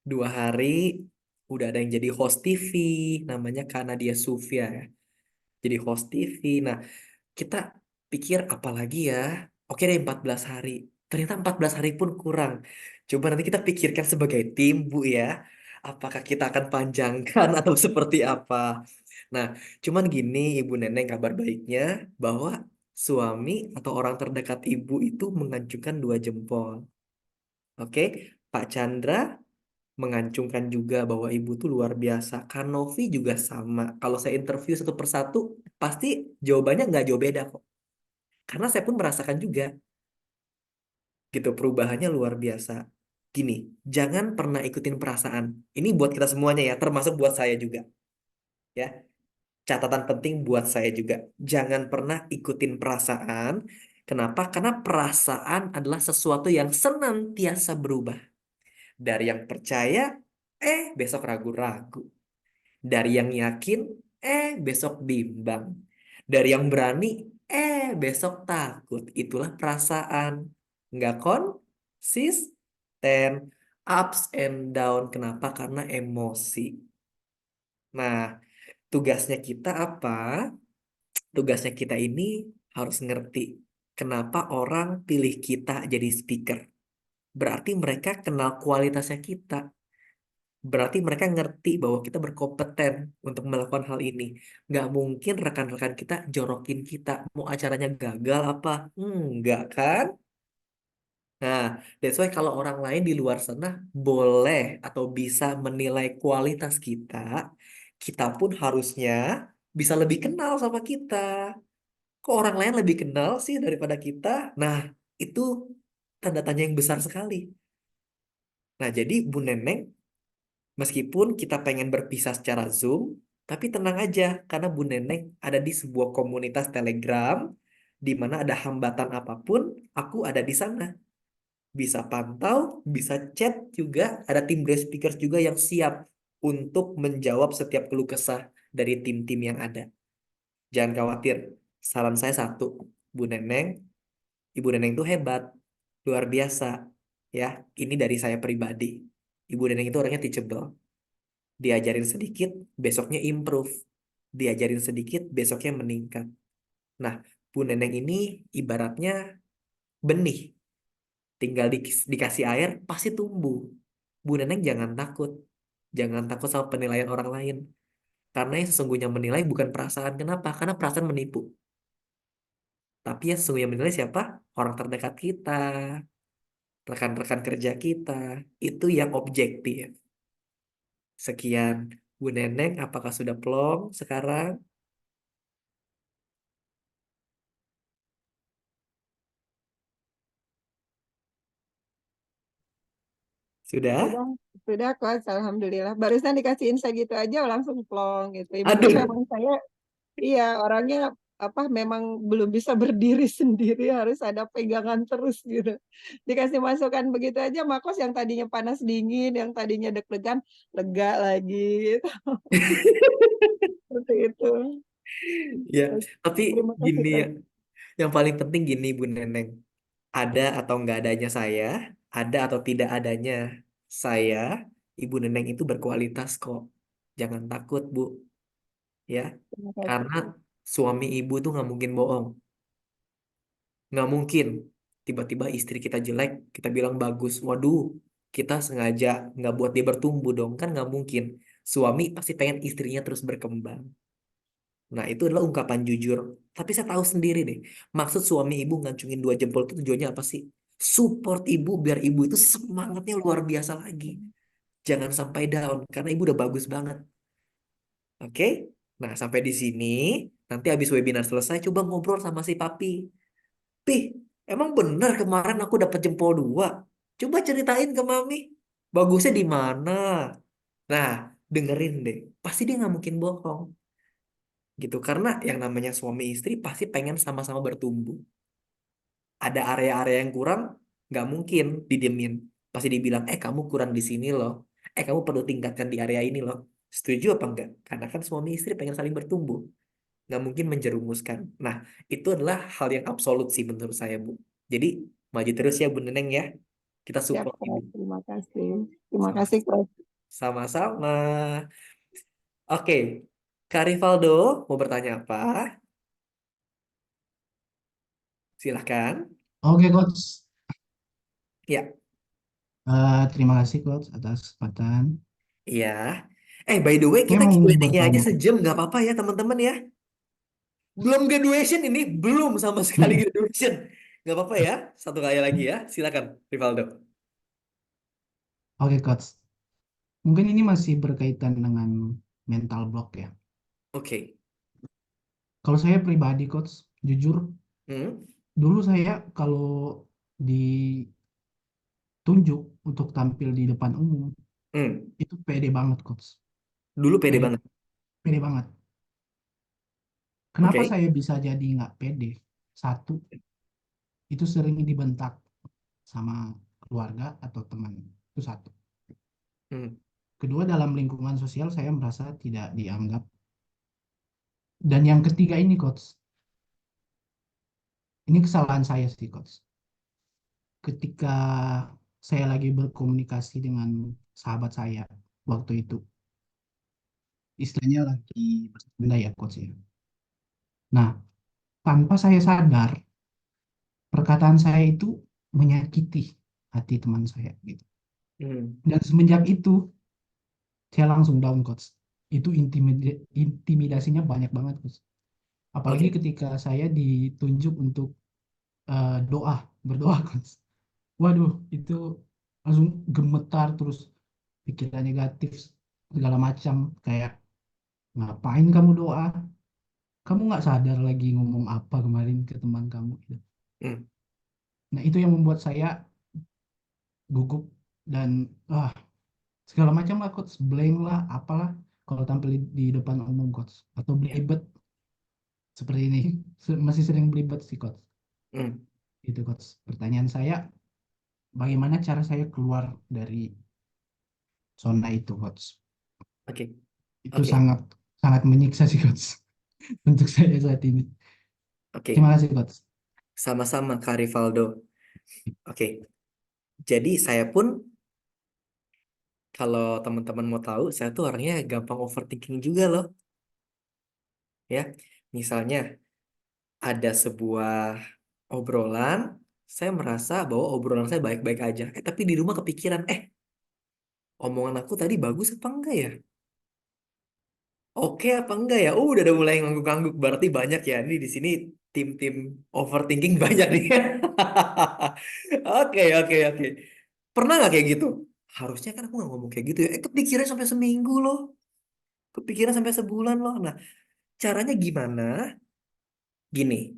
2 hari udah ada yang jadi host TV, namanya Kanadia Sufia ya. Jadi host TV. Nah, kita pikir apalagi ya. Oke deh 14 hari. Ternyata 14 hari pun kurang. Coba nanti kita pikirkan sebagai tim, Bu ya. Apakah kita akan panjangkan atau seperti apa? Nah, cuman gini Ibu Neneng kabar baiknya bahwa suami atau orang terdekat Ibu itu mengancungkan 2 jempol. Oke, Pak Chandra mengancungkan juga bahwa ibu tuh luar biasa. Kanovi juga sama. Kalau saya interview satu persatu, pasti jawabannya nggak jauh beda kok. Karena saya pun merasakan juga, gitu perubahannya luar biasa. Gini, jangan pernah ikutin perasaan. Ini buat kita semuanya ya, termasuk buat saya juga. Ya, catatan penting buat saya juga. Jangan pernah ikutin perasaan. Kenapa? Karena perasaan adalah sesuatu yang senantiasa berubah. Dari yang percaya, besok ragu-ragu. Dari yang yakin, besok bimbang. Dari yang berani, besok takut. Itulah perasaan. Nggak konsisten. Ups and down. Kenapa? Karena emosi. Nah, tugasnya kita apa? Tugasnya kita ini harus ngerti kenapa orang pilih kita jadi speaker. Berarti mereka kenal kualitasnya kita. Berarti mereka ngerti bahwa kita berkompeten untuk melakukan hal ini. Nggak mungkin rekan-rekan kita jorokin kita. Mau acaranya gagal apa? Enggak kan? Nah, that's why kalau orang lain di luar sana boleh atau bisa menilai kualitas kita pun harusnya bisa lebih kenal sama kita. Kok orang lain lebih kenal sih daripada kita? Nah, itu tanda tanya yang besar sekali. Nah, jadi Bu Neneng, meskipun kita pengen berpisah secara Zoom, tapi tenang aja, karena Bu Neneng ada di sebuah komunitas Telegram, di mana ada hambatan apapun, aku ada di sana. Bisa pantau, bisa chat juga, ada tim guest speakers juga yang siap untuk menjawab setiap keluh kesah dari tim-tim yang ada. Jangan khawatir, saran saya satu, Bu Neneng, Ibu Neneng itu hebat, luar biasa. Ya, ini dari saya pribadi. Ibu Neneng itu orangnya teachable. Diajarin sedikit, besoknya improve. Diajarin sedikit, besoknya meningkat. Nah, Bu Neneng ini ibaratnya benih. Tinggal dikasih air, pasti tumbuh. Bu Neneng jangan takut. Jangan takut sama penilaian orang lain. Karena yang sesungguhnya menilai bukan perasaan. Kenapa? Karena perasaan menipu. Tapi yang sesungguhnya menilai siapa? Orang terdekat kita. Rekan-rekan kerja kita. Itu yang objektif. Sekian. Bu Neneng, apakah sudah plong sekarang? Sudah? Sudah, sudah coach, alhamdulillah. Barusan dikasih insight gitu aja langsung plong gitu. Mungkin Aduh. memang saya, iya orangnya apa memang belum bisa berdiri sendiri, harus ada pegangan terus gitu. Dikasih masukan begitu aja, Makos yang tadinya panas dingin, yang tadinya deg-degan, lega lagi gitu. Seperti itu. Ya, tapi Terima kasih gini ya, coach. yang paling penting gini Bu Neneng, ada atau nggak adanya saya, ada atau tidak adanya saya, Ibu Neneng itu berkualitas kok. Jangan takut Bu, ya, Terima kasih karena coach. suami Ibu tuh nggak mungkin bohong, nggak mungkin. Tiba-tiba istri kita jelek, kita bilang bagus, waduh, kita sengaja nggak buat dia bertumbuh dong, kan nggak mungkin. Suami pasti pengen istrinya terus berkembang. Nah, itu adalah ungkapan jujur. Tapi saya tahu sendiri deh, maksud suami ibu ngancungin 2 jempol itu tujuannya apa sih? Support ibu biar ibu itu semangatnya luar biasa lagi. Jangan sampai down, karena ibu udah bagus banget. Oke? Nah, sampai di sini, nanti habis webinar selesai, coba ngobrol sama si papi. Pih, emang benar kemarin aku dapat jempol 2? Coba ceritain ke mami. Bagusnya di mana? Nah, dengerin deh. Pasti dia nggak mungkin bohong. Gitu karena yang namanya suami istri pasti pengen sama-sama bertumbuh. Ada area-area yang kurang, nggak mungkin didiemin, pasti dibilang kamu kurang di sini loh, kamu perlu tingkatkan di area ini loh. Setuju apa enggak? Karena kan suami istri pengen saling bertumbuh, nggak mungkin menjerumuskan. Nah, itu adalah hal yang absolut sih menurut saya Bu. Jadi maju terus ya Bu Neneng ya, kita Siap support ibu. coach, terima kasih. Terima Sama- kasih coach. Sama-sama. Oke, Kak Rivaldo mau bertanya apa? Silahkan. Oke, Coach. Ya. Terima kasih, Coach, atas kesempatan. Iya. By the way, Saya kita mau Q&A-nya aja bertanya. sejam, nggak apa-apa ya teman-teman ya. Belum graduation ini, belum sama sekali graduation. Nggak apa-apa ya, satu kali lagi ya. Silakan, Rivaldo. Oke, Coach. Mungkin ini masih berkaitan dengan mental block ya. Oke. Kalau saya pribadi, Coach, jujur, Hmm? dulu saya kalau ditunjuk untuk tampil di depan umum, Hmm. itu pede banget, Coach. Dulu pede Pede, banget. pede banget. Kenapa Oke. saya bisa jadi nggak pede? Satu, itu sering dibentak sama keluarga atau teman. Itu satu. Hmm. Kedua, dalam lingkungan sosial saya merasa tidak dianggap. Dan yang ketiga ini, Coach, ini kesalahan saya sih, Coach. Ketika saya lagi berkomunikasi dengan sahabat saya waktu itu, istilahnya lagi bercanda ya, Coach ya. Nah, tanpa saya sadar, perkataan saya itu menyakiti hati teman saya gitu. Hmm. Dan semenjak itu, saya langsung down, Coach. Itu intimidasinya banyak banget, Coach. Apalagi Oke. ketika saya ditunjuk untuk berdoa, Coach. Waduh, itu langsung gemetar terus pikiran negatif segala macam kayak ngapain kamu doa? Kamu nggak sadar lagi ngomong apa kemarin ke teman kamu gitu. Hmm. Nah, itu yang membuat saya gugup dan segala macam lah, coach, blank lah apalah kalau tampil di depan umum, coach, atau Ya. belibet seperti ini. Masih sering belibet sih, coach. Hmm. Itu, coach. Pertanyaan saya, bagaimana cara saya keluar dari zona itu, coach? Oke. Itu Oke. sangat sangat menyiksa sih, coach, untuk saya saat ini. Terima Oke. kasih, coach. Sama-sama, Kak Rivaldo. Oke. Jadi saya pun, kalau teman-teman mau tahu, saya tuh orangnya gampang overthinking juga loh. Ya. Misalnya, ada sebuah obrolan, saya merasa bahwa obrolan saya baik-baik aja. Tapi di rumah kepikiran, omongan aku tadi bagus apa enggak ya? Oke apa enggak ya? Udah ada mulai ngangguk-ngangguk. Berarti banyak ya. Ini di sini tim-tim overthinking banyak nih. Oke, oke, oke. Pernah nggak kayak gitu? Harusnya kan aku nggak ngomong kayak gitu ya. Kepikiran sampai seminggu loh. Kepikiran sampai sebulan loh. Nah, caranya gimana? Gini,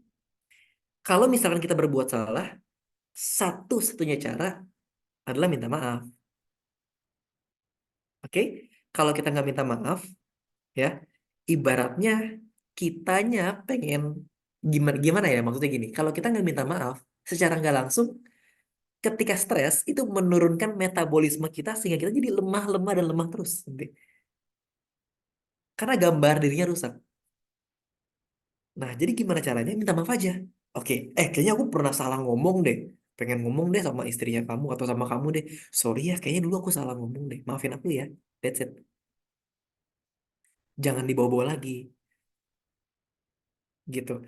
kalau misalkan kita berbuat salah, satu-satunya cara adalah minta maaf. Oke? Kalau kita nggak minta maaf, ya, ibaratnya kitanya pengen gimana gimana ya, maksudnya gini. Kalau kita nggak minta maaf, secara nggak langsung, ketika stres itu menurunkan metabolisme kita sehingga kita jadi lemah, lemah dan lemah terus nanti. Karena gambar dirinya rusak. Nah, jadi gimana caranya? Minta maaf aja. Oke, kayaknya aku pernah salah ngomong deh. Pengen ngomong deh sama istrinya kamu atau sama kamu deh. Sorry ya, kayaknya dulu aku salah ngomong deh. Maafin aku ya. That's it. Jangan dibawa-bawa lagi. Gitu.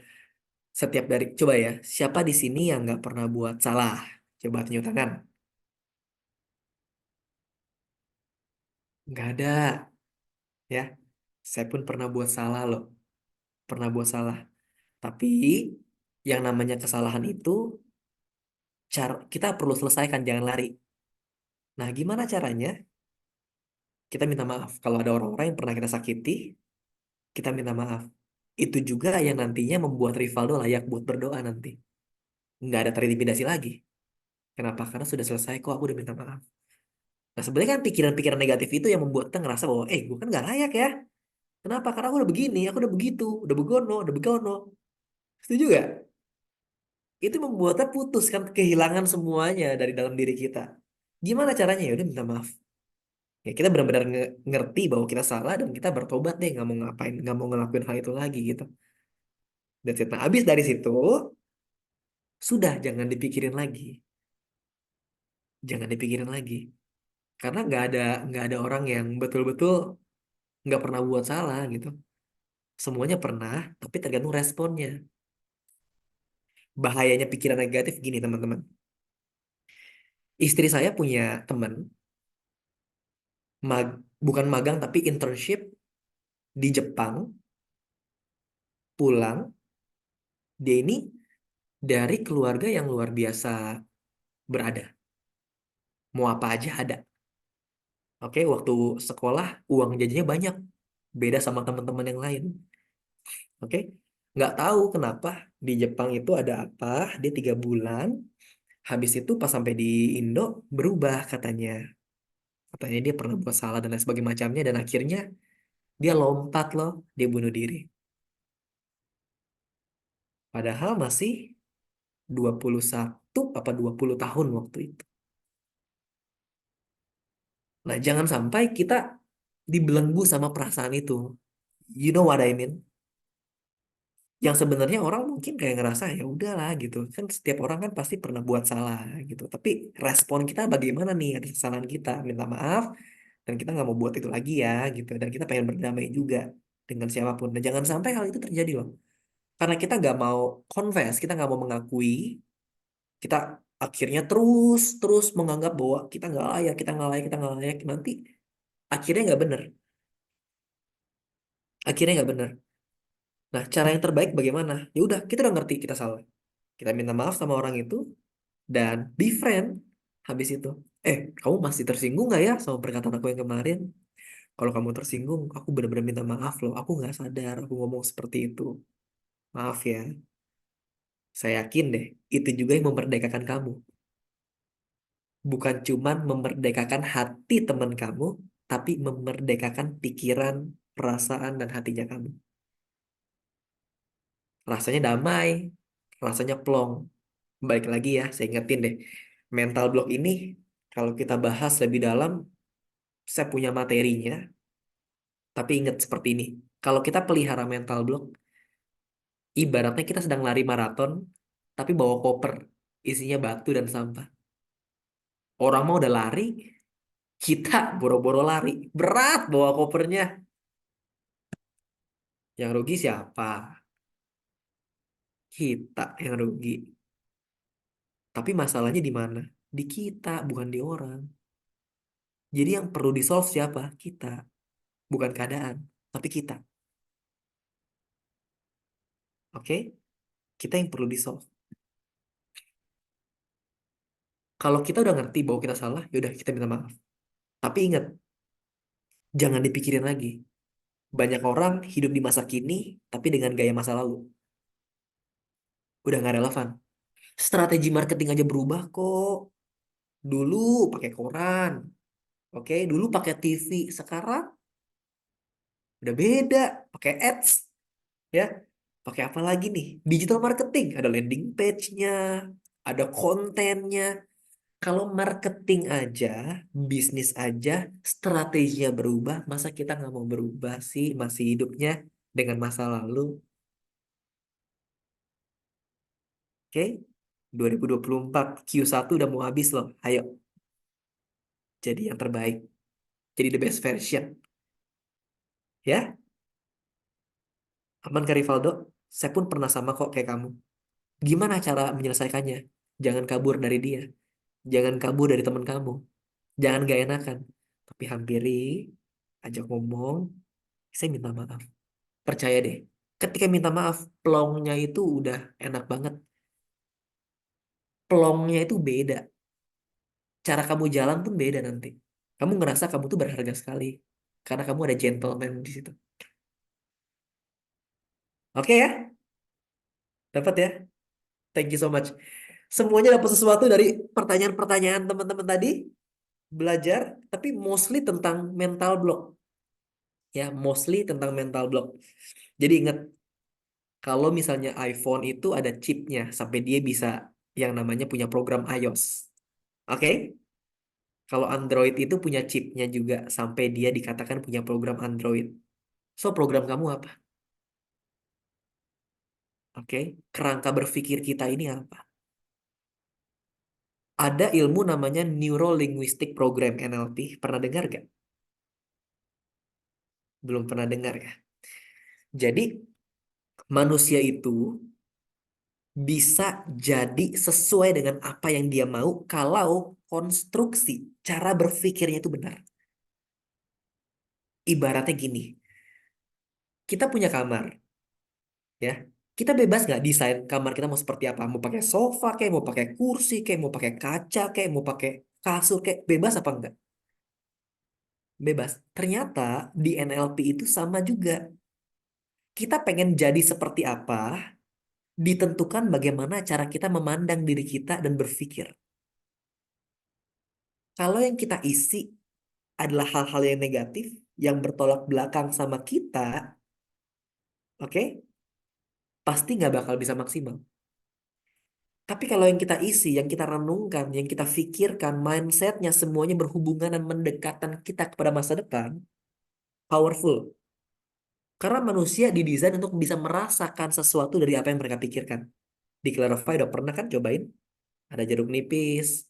Setiap dari, coba ya, siapa di sini yang nggak pernah buat salah? Coba tunjuk tangan. Nggak ada, ya. Saya pun pernah buat salah loh. Pernah buat salah. Tapi, yang namanya kesalahan itu, kita perlu selesaikan, jangan lari. Nah, gimana caranya? Kita minta maaf. Kalau ada orang-orang yang pernah kita sakiti, kita minta maaf. Itu juga yang nantinya membuat Rivaldo layak buat berdoa nanti. Nggak ada terintimidasi lagi. Kenapa? Karena sudah selesai kok, aku udah minta maaf. Nah, sebenarnya kan pikiran-pikiran negatif itu yang membuat kita ngerasa bahwa, gue kan nggak layak ya. Kenapa? Karena aku udah begini, aku udah begitu, udah begono, udah begono. Setuju gak? Itu membuatnya putus kan, kehilangan semuanya dari dalam diri kita. Gimana caranya? Ya udah minta maaf. Ya kita benar-benar ngerti bahwa kita salah dan kita bertobat deh, nggak mau ngapain, nggak mau ngelakuin hal itu lagi gitu. That's it. Nah, abis dari situ, sudah jangan dipikirin lagi, jangan dipikirin lagi, karena nggak ada orang yang betul-betul nggak pernah buat salah gitu. Semuanya pernah, tapi tergantung responnya. Bahayanya pikiran negatif gini teman-teman. Istri saya punya teman, bukan magang tapi internship di Jepang, pulang, dia ini dari keluarga yang luar biasa berada. Mau apa aja ada. Oke, waktu sekolah uang jajannya banyak, beda sama teman-teman yang lain. Oke, nggak tahu kenapa di Jepang itu ada apa, dia 3 bulan, habis itu pas sampai di Indo berubah katanya. Katanya dia pernah buat salah dan lain sebagainya macamnya, dan akhirnya dia lompat loh, dia bunuh diri. Padahal masih 21 apa 20 tahun waktu itu. Nah, jangan sampai kita dibelenggu sama perasaan itu. You know what I mean? Yang sebenarnya orang mungkin kayak ngerasa ya udahlah gitu. Kan setiap orang kan pasti pernah buat salah gitu. Tapi respon kita bagaimana nih atas kesalahan kita? Minta maaf dan kita nggak mau buat itu lagi ya gitu. Dan kita pengen berdamai juga dengan siapapun. Dan jangan sampai hal itu terjadi loh. Karena kita nggak mau confess, kita nggak mau mengakui, kita akhirnya terus terus menganggap bahwa kita nggak layak, kita nggak layak, kita nggak layak. Nanti akhirnya nggak bener, akhirnya nggak bener. Nah, cara yang terbaik bagaimana? Ya udah, kita udah ngerti kita salah. Kita minta maaf sama orang itu dan be friend. Habis itu, kamu masih tersinggung nggak ya sama perkataan aku yang kemarin? Kalau kamu tersinggung, aku benar-benar minta maaf loh. Aku nggak sadar aku ngomong seperti itu. Maaf ya. Saya yakin deh, itu juga yang memerdekakan kamu. Bukan cuman memerdekakan hati teman kamu, tapi memerdekakan pikiran, perasaan, dan hatinya kamu. Rasanya damai, rasanya plong. Baik lagi ya, saya ingetin deh. Mental block ini, kalau kita bahas lebih dalam, saya punya materinya. Tapi ingat seperti ini. Kalau kita pelihara mental block, ibaratnya kita sedang lari maraton, tapi bawa koper, isinya batu dan sampah. Orang mau udah lari, kita boro-boro lari. Berat bawa kopernya. Yang rugi siapa? Kita yang rugi. Tapi masalahnya di mana? Di kita, bukan di orang. Jadi yang perlu di-solve siapa? Kita. Bukan keadaan, tapi kita. Oke? Kita yang perlu di-solve. Kalau kita udah ngerti bahwa kita salah, yaudah kita minta maaf. Tapi ingat, jangan dipikirin lagi. Banyak orang hidup di masa kini, tapi dengan gaya masa lalu. Udah nggak relevan. Strategi marketing aja berubah kok. Dulu pakai koran, oke? Dulu pakai TV. Sekarang udah beda. Pakai ads, ya. Pakai apa lagi nih? Digital marketing. Ada landing page-nya, ada kontennya. Kalau marketing aja, bisnis aja, strateginya berubah, masa kita nggak mau berubah sih? Masih hidupnya dengan masa lalu, oke? 2024, Q1 udah mau habis loh. Ayo, jadi yang terbaik. Jadi the best version. Ya, aman Kak Rivaldo? Saya pun pernah sama kok kayak kamu. Gimana cara menyelesaikannya? Jangan kabur dari dia. Jangan kabur dari teman kamu. Jangan gak enakan. Tapi hampiri, ajak ngomong, saya minta maaf. Percaya deh, ketika minta maaf, plongnya itu udah enak banget. Plongnya itu beda. Cara kamu jalan pun beda nanti. Kamu ngerasa kamu tuh berharga sekali. Karena kamu ada gentleman di situ. Oke ya? Dapat ya? Thank you so much. Semuanya dapat sesuatu dari pertanyaan-pertanyaan teman-teman tadi. Belajar, tapi mostly tentang mental block. Ya, mostly tentang mental block. Jadi ingat, kalau misalnya iPhone itu ada chipnya, sampai dia bisa yang namanya punya program iOS. Oke? Kalau Android itu punya chipnya juga sampai dia dikatakan punya program Android. So, program kamu apa? Oke, kerangka berpikir kita ini apa? Ada ilmu namanya Neuro Linguistic Program NLP. Pernah dengar gak? Belum pernah dengar ya. Jadi, manusia itu bisa jadi sesuai dengan apa yang dia mau kalau konstruksi cara berpikirnya itu benar. Ibaratnya gini, kita punya kamar, ya. Kita bebas nggak desain kamar kita mau seperti apa? Mau pakai sofa, kayak mau pakai kursi, kayak mau pakai kaca, kayak mau pakai kasur, kayak bebas apa enggak? Bebas. Ternyata di NLP itu sama juga. Kita pengen jadi seperti apa, ditentukan bagaimana cara kita memandang diri kita dan berpikir. Kalau yang kita isi adalah hal-hal yang negatif, yang bertolak belakang sama kita, oke, pasti nggak bakal bisa maksimal. Tapi kalau yang kita isi, yang kita renungkan, yang kita pikirkan, mindsetnya semuanya berhubungan dan mendekatan kita kepada masa depan, powerful. Karena manusia didesain untuk bisa merasakan sesuatu dari apa yang mereka pikirkan. Di Clarify udah pernah kan cobain? Ada jeruk nipis,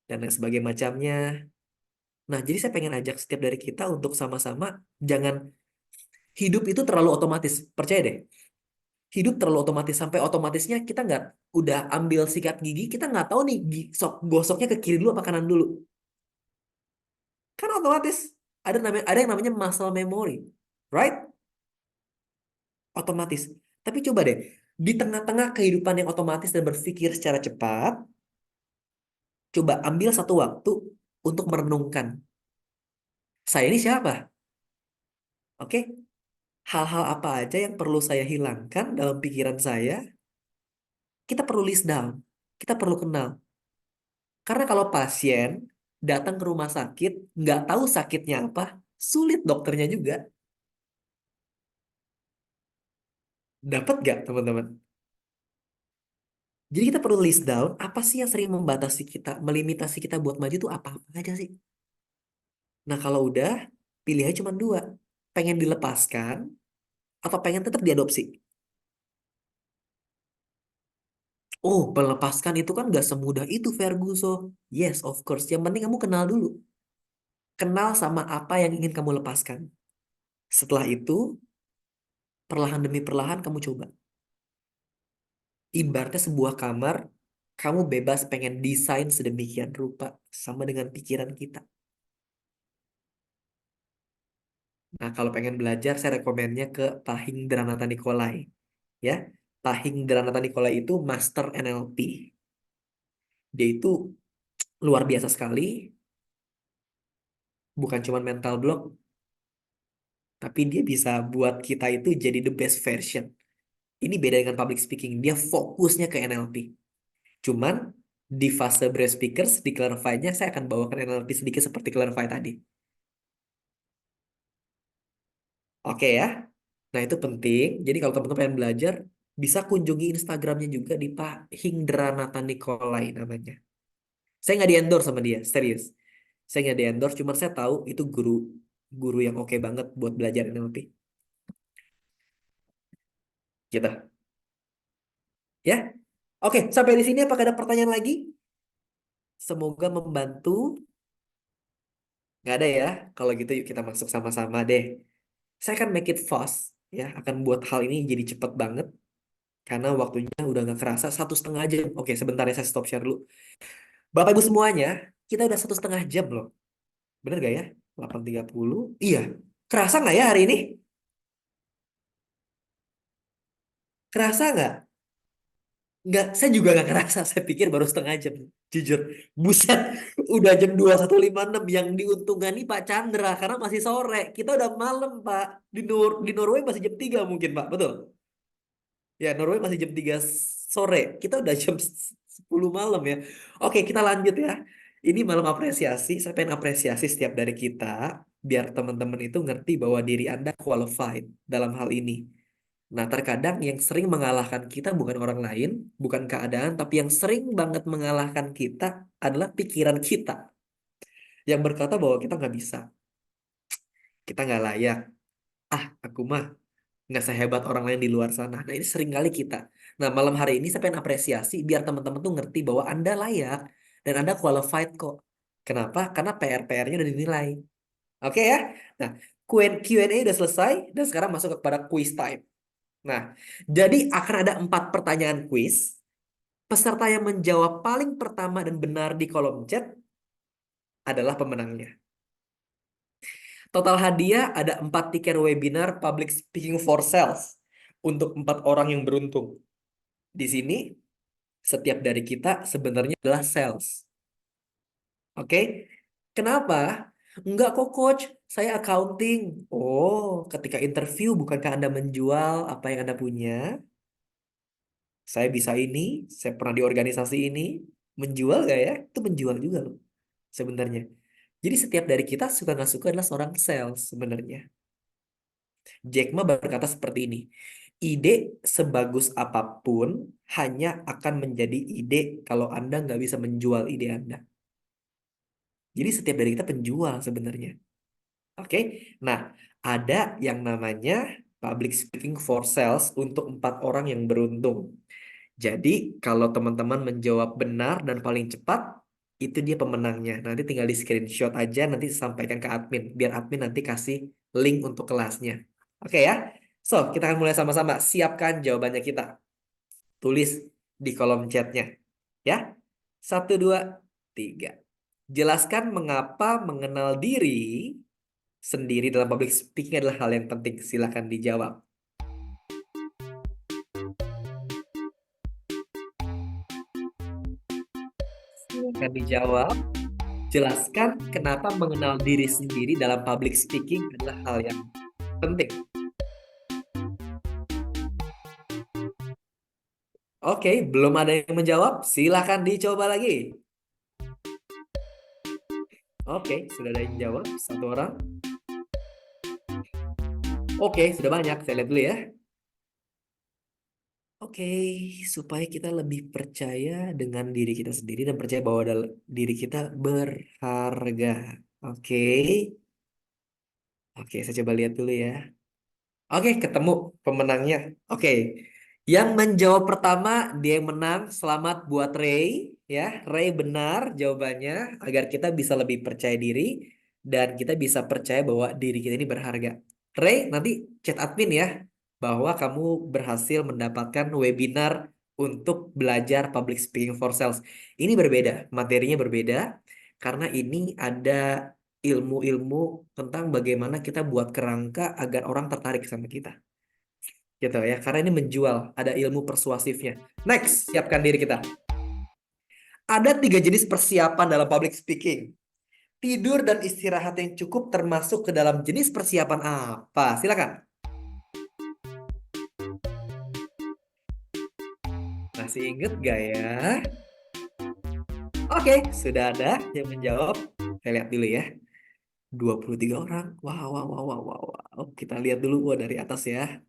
dan lain sebagainya macamnya. Nah, jadi saya pengen ajak setiap dari kita untuk sama-sama, jangan hidup itu terlalu otomatis. Percaya deh, hidup terlalu otomatis sampai otomatisnya kita nggak udah ambil sikat gigi, kita nggak tahu nih gosoknya ke kiri dulu apa kanan dulu. Kan otomatis ada yang namanya muscle memory, right? Otomatis. Tapi coba deh, di tengah-tengah kehidupan yang otomatis dan berpikir secara cepat, coba ambil satu waktu untuk merenungkan. Saya ini siapa? Oke? Hal-hal apa aja yang perlu saya hilangkan dalam pikiran saya, kita perlu list down. Kita perlu kenal. Karena kalau pasien datang ke rumah sakit, nggak tahu sakitnya apa, sulit dokternya juga. Dapat nggak, teman-teman? Jadi kita perlu list down, apa sih yang sering membatasi kita, melimitasi kita buat maju tuh apa-apa aja sih? Nah, kalau udah, pilihannya cuma dua. Pengen dilepaskan, atau pengen tetap diadopsi? Oh, melepaskan itu kan nggak semudah itu, Ferguso. Yes, of course. Yang penting kamu kenal dulu. Kenal sama apa yang ingin kamu lepaskan. Setelah itu, perlahan demi perlahan kamu coba. Ibaratnya sebuah kamar, kamu bebas pengen desain sedemikian rupa sama dengan pikiran kita. Nah, kalau pengen belajar, saya rekomennya ke Pahing Dranata Nikolai. Ya, Pahing Dranata Nikolai itu master NLP. Dia itu luar biasa sekali, bukan cuma mental block, tapi dia bisa buat kita itu jadi the best version. Ini beda dengan public speaking, dia fokusnya ke NLP. Cuman di fase breath speakers, di Clarify-nya saya akan bawakan NLP sedikit seperti Clarify tadi. Oke ya. Nah itu penting. Jadi kalau teman-teman pengen belajar, bisa kunjungi Instagramnya juga di Pak Hingdranata Nikolai namanya. Saya nggak di-endorse sama dia, serius. Saya nggak di-endorse, cuma saya tahu itu guru guru yang oke banget buat belajar NLP. Gitu. Ya. Oke, sampai di sini apakah ada pertanyaan lagi? Semoga membantu. Nggak ada ya? Kalau gitu yuk kita masuk sama-sama deh. Saya akan make it fast. Ya, akan buat hal ini jadi cepat banget. Karena waktunya udah nggak kerasa 1,5 jam. Oke, sebentar ya saya stop share dulu. Bapak Ibu semuanya, kita udah 1,5 jam loh. Bener gak ya? 8.30. Iya. Kerasa nggak ya hari ini? Kerasa nggak? Nggak, saya juga nggak kerasa. Saya pikir baru 0,5 jam. Jujur. Buset, udah jam 21.56. Yang diuntungkan nih Pak Chandra. Karena masih sore. Kita udah malam, Pak. Di Norway masih jam 3 mungkin, Pak. Betul? Ya, Norway masih jam 3 sore. Kita udah jam 10 malam ya. Oke, kita lanjut ya. Ini malam apresiasi. Saya pengen apresiasi setiap dari kita. Biar teman-teman itu ngerti bahwa diri Anda qualified dalam hal ini. Nah, terkadang yang sering mengalahkan kita bukan orang lain, bukan keadaan, tapi yang sering banget mengalahkan kita adalah pikiran kita. Yang berkata bahwa kita nggak bisa. Kita nggak layak. Ah, aku mah nggak sehebat orang lain di luar sana. Nah, ini sering kali kita. Nah, malam hari ini saya pengen apresiasi biar teman-teman tuh ngerti bahwa Anda layak dan Anda qualified kok. Kenapa? Karena PR-PR-nya udah dinilai. Oke ya? Nah, Q&A udah selesai dan sekarang masuk kepada quiz time. Nah, jadi akan ada 4 pertanyaan quiz. Peserta yang menjawab paling pertama dan benar di kolom chat adalah pemenangnya. Total hadiah ada 4 tiket webinar Public Speaking for Sales untuk 4 orang yang beruntung. Di sini, setiap dari kita sebenarnya adalah sales. Oke? Kenapa? Enggak kok coach, saya accounting. Oh, ketika interview bukankah Anda menjual apa yang Anda punya? Saya bisa ini, saya pernah di organisasi ini. Menjual gak ya? Itu menjual juga loh sebenarnya. Jadi setiap dari kita suka nggak suka adalah seorang sales sebenarnya. Jack Ma berkata seperti ini. Ide sebagus apapun hanya akan menjadi ide kalau Anda nggak bisa menjual ide Anda. Jadi setiap dari kita penjual sebenarnya. Oke, nah ada yang namanya public speaking for sales untuk 4 orang yang beruntung. Jadi kalau teman-teman menjawab benar dan paling cepat, itu dia pemenangnya. Nanti tinggal di screenshot aja, nanti sampaikan ke admin. Biar admin nanti kasih link untuk kelasnya. Oke ya? So, kita akan mulai sama-sama. Siapkan jawabannya kita. Tulis di kolom chatnya. Ya? 1, 2, 3. Jelaskan mengapa mengenal diri sendiri dalam public speaking adalah hal yang penting. Silakan dijawab. Silakan dijawab. Jelaskan kenapa mengenal diri sendiri dalam public speaking adalah hal yang penting. Oke, belum ada yang menjawab. Silakan dicoba lagi. Oke, sudah ada yang jawab. 1 orang. Oke, sudah banyak. Saya lihat dulu ya. Oke, supaya kita lebih percaya dengan diri kita sendiri dan percaya bahwa diri kita berharga. Oke. Oke, saya coba lihat dulu ya. Oke, ketemu pemenangnya. Oke, yang menjawab pertama dia yang menang. Selamat buat Ray, ya. Ray benar jawabannya agar kita bisa lebih percaya diri dan kita bisa percaya bahwa diri kita ini berharga. Ray, nanti chat admin ya bahwa kamu berhasil mendapatkan webinar untuk belajar public speaking for sales. Ini berbeda, materinya berbeda karena ini ada ilmu-ilmu tentang bagaimana kita buat kerangka agar orang tertarik sama kita. Gitu ya, karena ini menjual, ada ilmu persuasifnya. Next, siapkan diri kita. Ada 3 jenis persiapan dalam public speaking. tidur dan istirahat yang cukup termasuk ke dalam jenis persiapan apa? Silakan. Masih inget gak ya? Oke, sudah ada yang menjawab. Saya lihat dulu ya. 23 orang. Wow, wow, wow, wow, wow, wow. Kita lihat dulu dari atas ya.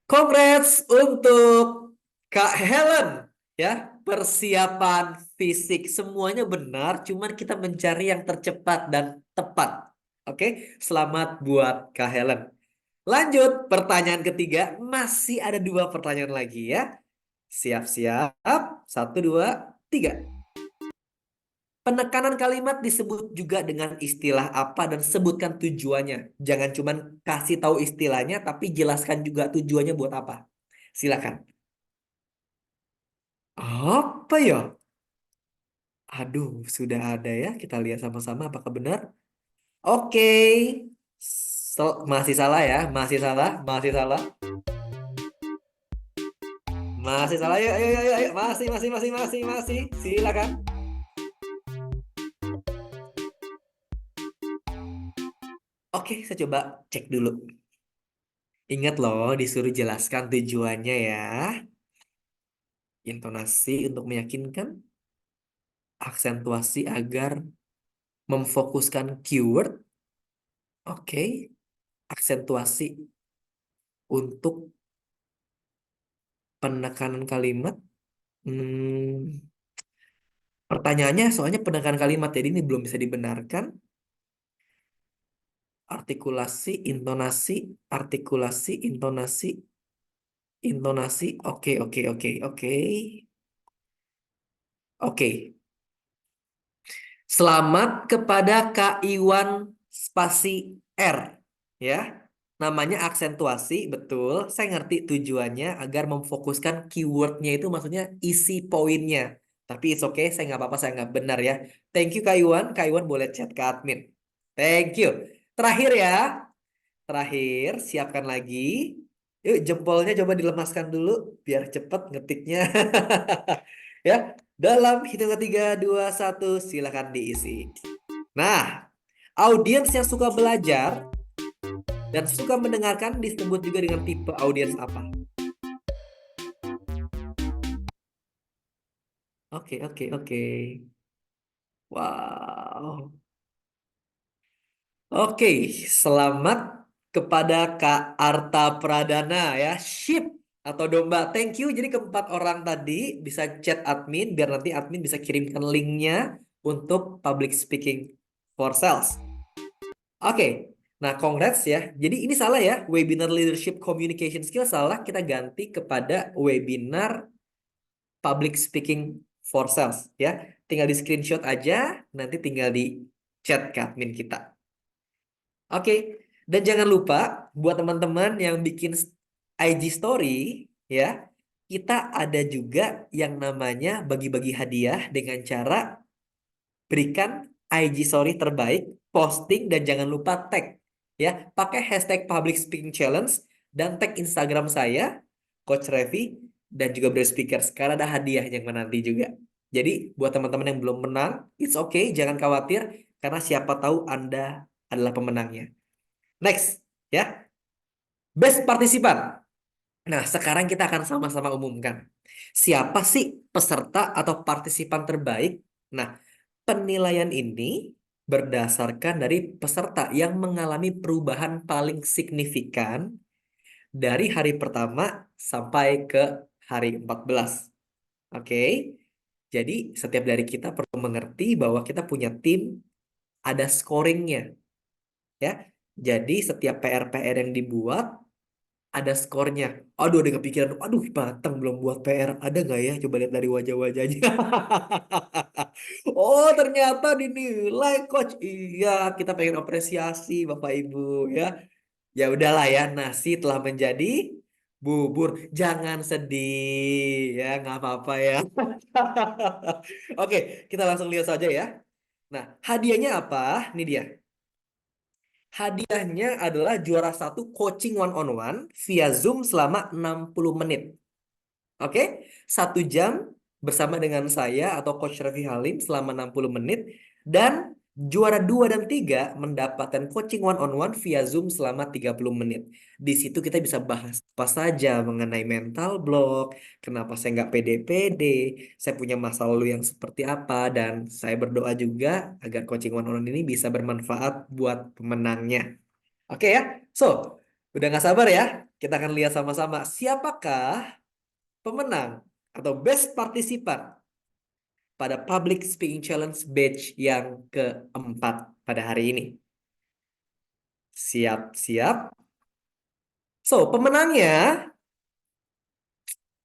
Congrats untuk Kak Helen ya. Persiapan fisik semuanya benar, cuman kita mencari yang tercepat dan tepat. Oke, selamat buat Kak Helen. Lanjut, pertanyaan ketiga. Masih ada 2 pertanyaan lagi ya. Siap-siap. 1, 2, 3. Penekanan kalimat disebut juga dengan istilah apa dan sebutkan tujuannya. Jangan cuman kasih tahu istilahnya, tapi jelaskan juga tujuannya buat apa. Silakan. Apa ya? Aduh, sudah ada ya. Kita lihat sama-sama apakah benar. Oke. Masih salah ya. Masih salah. Masih salah. Masih salah. Ayo, ayo, ayo, ayo. Masih. Silakan. Oke, saya coba cek dulu. Ingat loh, disuruh jelaskan tujuannya ya. Intonasi untuk meyakinkan. Aksentuasi agar memfokuskan keyword. Oke. Aksentuasi untuk penekanan kalimat. Pertanyaannya soalnya penekanan kalimat, jadi ini belum bisa dibenarkan. Artikulasi, intonasi, artikulasi, intonasi, intonasi. Oke. Oke. Selamat kepada Kak Iwan spasi R. Ya. Namanya aksentuasi, betul. Saya ngerti tujuannya agar memfokuskan keywordnya itu maksudnya isi poinnya. Tapi it's okay, saya nggak apa-apa, saya nggak benar ya. Thank you Kak Iwan. Kak Iwan boleh chat ke admin. Thank you. Terakhir ya. Terakhir, siapkan lagi. Yuk jempolnya coba dilemaskan dulu biar cepat ngetiknya. Ya, dalam hitung 3, 2, 1, silakan diisi. Nah, audiens yang suka belajar dan suka mendengarkan disebut juga dengan tipe audiens apa? Oke. Wow. Oke, selamat kepada Kak Arta Pradana ya. Ship atau domba. Thank you. Jadi keempat orang tadi bisa chat admin biar nanti admin bisa kirimkan linknya untuk public speaking for sales. Oke. Nah, congrats ya. Jadi ini salah ya. Webinar leadership communication skill salah. Kita ganti kepada webinar public speaking for sales ya. Tinggal di screenshot aja, nanti tinggal di chat ke admin kita. Oke, dan jangan lupa buat teman-teman yang bikin IG story ya, kita ada juga yang namanya bagi-bagi hadiah dengan cara berikan IG story terbaik, posting dan jangan lupa tag ya, pakai hashtag public speaking challenge dan tag Instagram saya, Coach Revi dan juga Brain Speakers karena ada hadiah yang menanti juga. Jadi buat teman-teman yang belum menang, it's okay, jangan khawatir karena siapa tahu Anda adalah pemenangnya. Next, ya. Best partisipan. Nah, sekarang kita akan sama-sama umumkan. Siapa sih peserta atau partisipan terbaik? Nah, penilaian ini berdasarkan dari peserta yang mengalami perubahan paling signifikan dari hari pertama sampai ke hari 14. Oke. Jadi, setiap dari kita perlu mengerti bahwa kita punya tim, ada scoringnya. Ya. Jadi setiap PR-PR yang dibuat ada skornya. Aduh, ada kepikiran. Aduh, Batang belum buat PR. Ada nggak ya? Coba lihat dari wajah-wajahnya. Oh, ternyata dinilai, Coach. Iya, kita pengen apresiasi, Bapak Ibu. Ya, ya udahlah ya. Nasi telah menjadi bubur. Jangan sedih. Ya, nggak apa-apa ya. Oke, kita langsung lihat saja ya. Nah, hadiahnya apa? Ini dia. Hadiahnya adalah juara 1 coaching one-on-one via Zoom selama 60 menit. Oke, 1 jam bersama dengan saya atau Coach Revi Halim selama 60 menit. Dan Juara 2 dan 3 mendapatkan coaching one-on-one via Zoom selama 30 menit. Di situ kita bisa bahas apa saja mengenai mental block, kenapa saya nggak pede-pede, saya punya masa lalu yang seperti apa, dan saya berdoa juga agar coaching one-on-one ini bisa bermanfaat buat pemenangnya. Oke ya, so udah nggak sabar ya, kita akan lihat sama-sama siapakah pemenang atau best partisipan pada Public Speaking Challenge batch yang keempat pada hari ini. Siap-siap. So, pemenangnya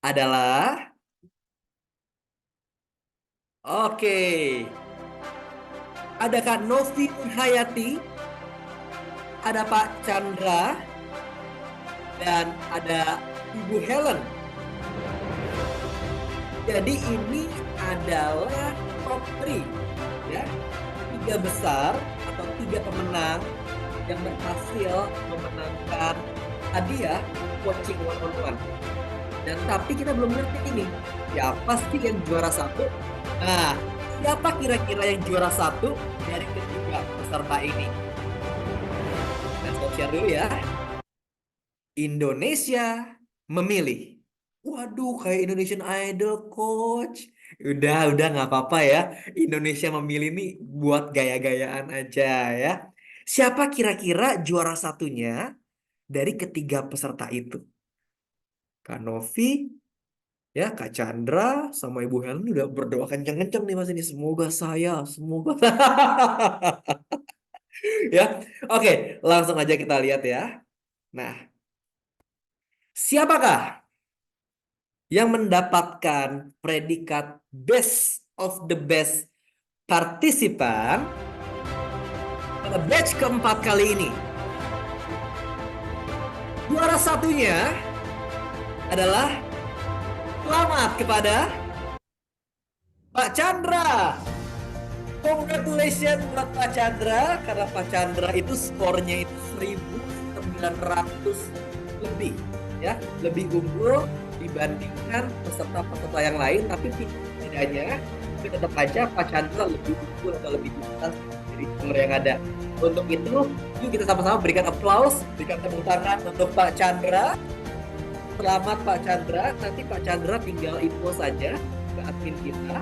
adalah oke. Ada Kak Novi Hayati, ada Pak Chandra, dan ada Ibu Helen. Jadi ini adalah top 3 ya. 3 besar atau 3 pemenang yang berhasil memenangkan hadiah coaching one-on-one. Dan tapi kita belum ngerti ini, siapa sih yang juara 1? Nah, siapa kira-kira yang juara 1 dari ketiga peserta ini? Let's share dulu ya. Indonesia memilih. Waduh, kayak Indonesian Idol, Coach. Udah nggak apa-apa ya. Indonesia memilih nih buat gaya-gayaan aja ya. Siapa kira-kira juara satunya dari ketiga peserta itu? Kak Novi, ya Kak Chandra, sama Ibu Helen udah berdoa kenceng-kenceng nih Mas ini. Semoga semoga. Ya, oke, langsung aja kita lihat ya. Nah, siapakah yang mendapatkan predikat best of the best partisipan pada batch keempat kali ini? Juara satunya adalah selamat kepada Pak Chandra. Congratulations buat Pak Chandra, karena Pak Chandra itu skornya itu 1900 lebih ya, lebih unggul dibandingkan peserta-peserta yang lain, tapi bedanya tetap aja Pak Chandra lebih unggul atau lebih pintar dari skor yang ada. Untuk itu, yuk kita sama-sama berikan applause, berikan tepuk tangan untuk Pak Chandra. Selamat Pak Chandra. Nanti Pak Chandra tinggal info saja ke admin kita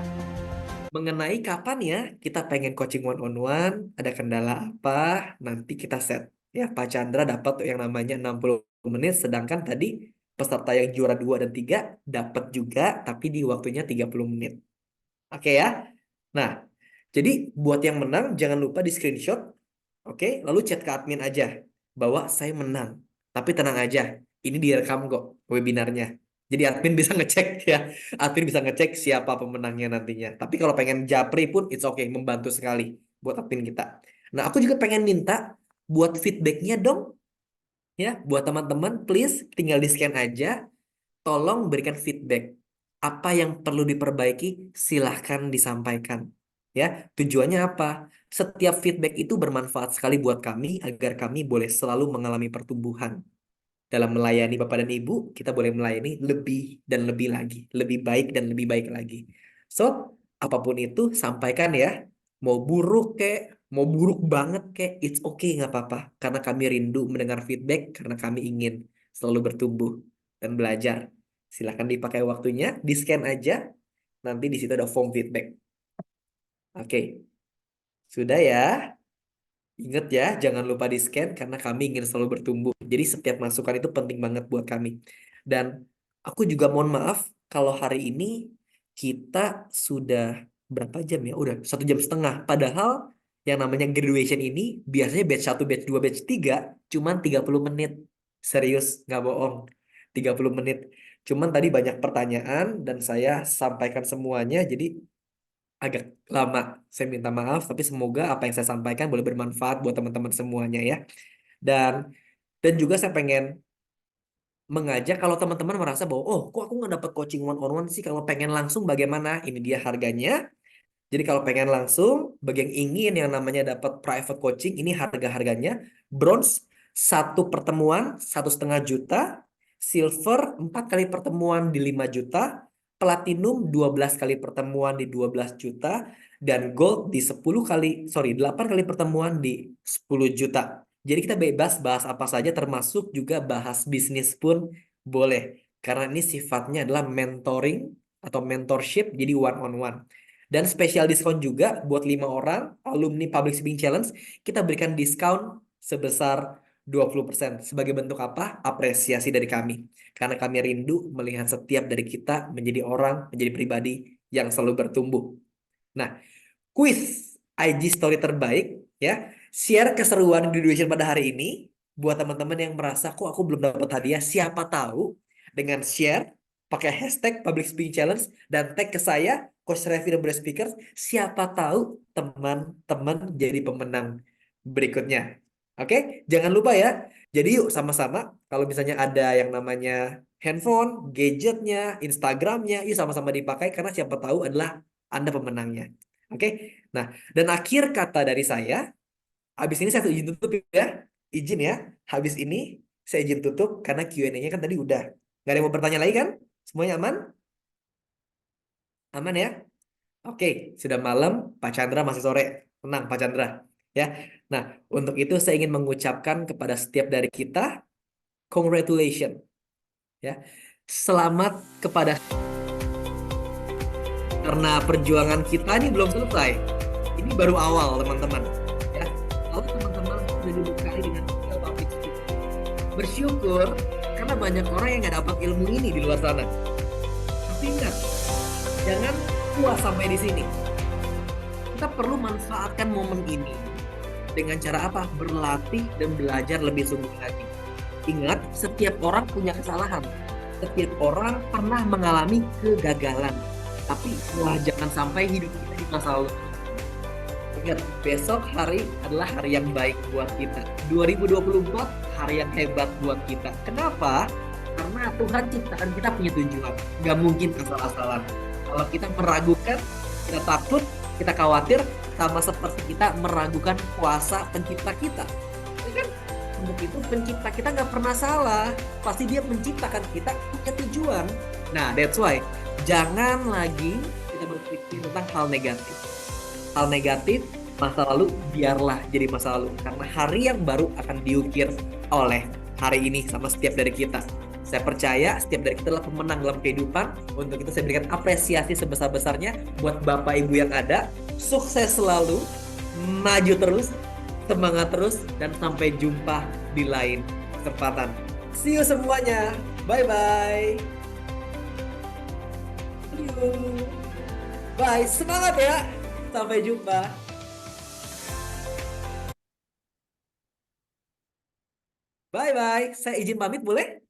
mengenai kapan ya kita pengen coaching one-on-one, ada kendala apa, nanti kita set. Ya, Pak Chandra dapat yang namanya 60 menit, sedangkan tadi peserta yang juara 2 dan 3 dapat juga, tapi di waktunya 30 menit. Oke ya? Nah, jadi buat yang menang, jangan lupa di screenshot. Oke, lalu chat ke admin aja bahwa saya menang. Tapi tenang aja, ini direkam kok webinarnya. Jadi admin bisa ngecek ya. Admin bisa ngecek siapa pemenangnya nantinya. Tapi kalau pengen japri pun it's okay, membantu sekali buat admin kita. Nah, aku juga pengen minta buat feedbacknya dong. Ya, buat teman-teman please tinggal di-scan aja. Tolong berikan feedback. Apa yang perlu diperbaiki, silahkan disampaikan. Ya, tujuannya apa? Setiap feedback itu bermanfaat sekali buat kami agar kami boleh selalu mengalami pertumbuhan. Dalam melayani Bapak dan Ibu, kita boleh melayani lebih dan lebih lagi, lebih baik dan lebih baik lagi. So, apapun itu sampaikan ya. Mau buruk kek, mau buruk banget kek, it's okay, nggak apa-apa. Karena kami rindu mendengar feedback, karena kami ingin selalu bertumbuh dan belajar. Silahkan dipakai waktunya, di-scan aja. Nanti di situ ada form feedback. Oke, sudah ya. Ingat ya, jangan lupa di-scan karena kami ingin selalu bertumbuh. Jadi setiap masukan itu penting banget buat kami. Dan aku juga mohon maaf kalau hari ini kita sudah berapa jam ya? Udah 1,5 jam. Padahal yang namanya graduation ini biasanya batch 1, batch 2, batch 3 cuman 30 menit. Serius, nggak bohong. 30 menit. Cuman tadi banyak pertanyaan dan saya sampaikan semuanya. Jadi agak lama. Saya minta maaf, tapi semoga apa yang saya sampaikan boleh bermanfaat buat teman-teman semuanya ya. Dan juga saya pengen mengajak kalau teman-teman merasa bahwa oh kok aku nggak dapat coaching one on one sih, kalau pengen langsung bagaimana? Ini dia harganya. Jadi kalau pengen langsung, bagi yang ingin yang namanya dapat private coaching, ini harga-harganya. Bronze 1 pertemuan 1,5 juta, silver 4 kali pertemuan di 5 juta, platinum 12 kali pertemuan di 12 juta, dan gold di 8 kali pertemuan di 10 juta. Jadi kita bebas bahas apa saja, termasuk juga bahas bisnis pun boleh. Karena ini sifatnya adalah mentoring atau mentorship, jadi one on one. Dan spesial diskon juga buat 5 orang alumni Public Speaking Challenge, kita berikan diskon sebesar 20%. Sebagai bentuk apa? Apresiasi dari kami. Karena kami rindu melihat setiap dari kita menjadi orang, menjadi pribadi yang selalu bertumbuh. Nah, quiz IG story terbaik ya. Share keseruan graduation pada hari ini buat teman-teman yang merasa kok aku belum dapat hadiah, siapa tahu dengan share pakai hashtag Public Speaking Challenge dan tag ke saya Coach Revi dan Breast Speakers, siapa tahu teman-teman jadi pemenang berikutnya. Oke, jangan lupa ya. Jadi yuk sama-sama kalau misalnya ada yang namanya handphone, gadgetnya, Instagramnya, yuk sama-sama dipakai karena siapa tahu adalah Anda pemenangnya. Oke, nah dan akhir kata dari saya, habis ini saya izin tutup ya, izin ya. Habis ini saya izin tutup karena Q&A-nya kan tadi udah. Gak ada yang mau bertanya lagi kan? Semuanya aman? Aman ya? Oke, sudah malam, Pak Chandra masih sore. Tenang Pak Chandra. Ya. Nah, untuk itu saya ingin mengucapkan kepada setiap dari kita, congratulations. Ya. Selamat kepada karena perjuangan kita ini belum selesai. Ini baru awal, teman-teman. Ya, kalau teman-teman sudah dibukai dengan skill public speaking, bersyukur karena banyak orang yang nggak dapat ilmu ini di luar sana. Tapi ingat, jangan puas sampai di sini. Kita perlu manfaatkan momen ini dengan cara apa? Berlatih dan belajar lebih sungguh lagi. Ingat, setiap orang punya kesalahan. Setiap orang pernah mengalami kegagalan. Tapi jangan sampai hidup kita di masa lalu. Ingat, besok hari adalah hari yang baik buat kita. 2024 hari yang hebat buat kita. Kenapa? Karena Tuhan ciptakan kita punya tujuan. Gak mungkin asal-asalan. Kalau kita meragukan, kita takut, kita khawatir, sama seperti kita meragukan kuasa pencipta kita. Ya kan? Untuk itu pencipta kita gak pernah salah. Pasti dia menciptakan kita punya tujuan. Nah, that's why jangan lagi kita berpikir tentang hal negatif. Hal negatif masa lalu biarlah jadi masa lalu. Karena hari yang baru akan diukir oleh hari ini sama setiap dari kita. Saya percaya setiap dari kita adalah pemenang dalam kehidupan. Untuk itu saya berikan apresiasi sebesar-besarnya buat Bapak Ibu yang ada. Sukses selalu, maju terus, semangat terus, dan sampai jumpa di lain kesempatan. See you semuanya. Bye-bye. Bye, semangat ya. Sampai jumpa. Bye-bye. Saya izin pamit boleh?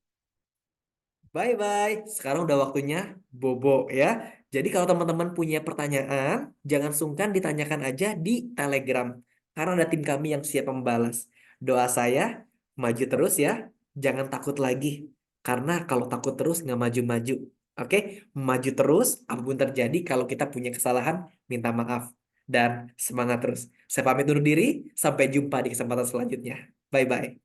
Bye-bye. Sekarang udah waktunya bobo ya. Jadi kalau teman-teman punya pertanyaan, jangan sungkan ditanyakan aja di Telegram. Karena ada tim kami yang siap membalas. Doa saya, maju terus ya. Jangan takut lagi. Karena kalau takut terus nggak maju-maju. Oke, maju terus, apapun terjadi kalau kita punya kesalahan, minta maaf. Dan semangat terus. Saya pamit undur diri, sampai jumpa di kesempatan selanjutnya. Bye-bye.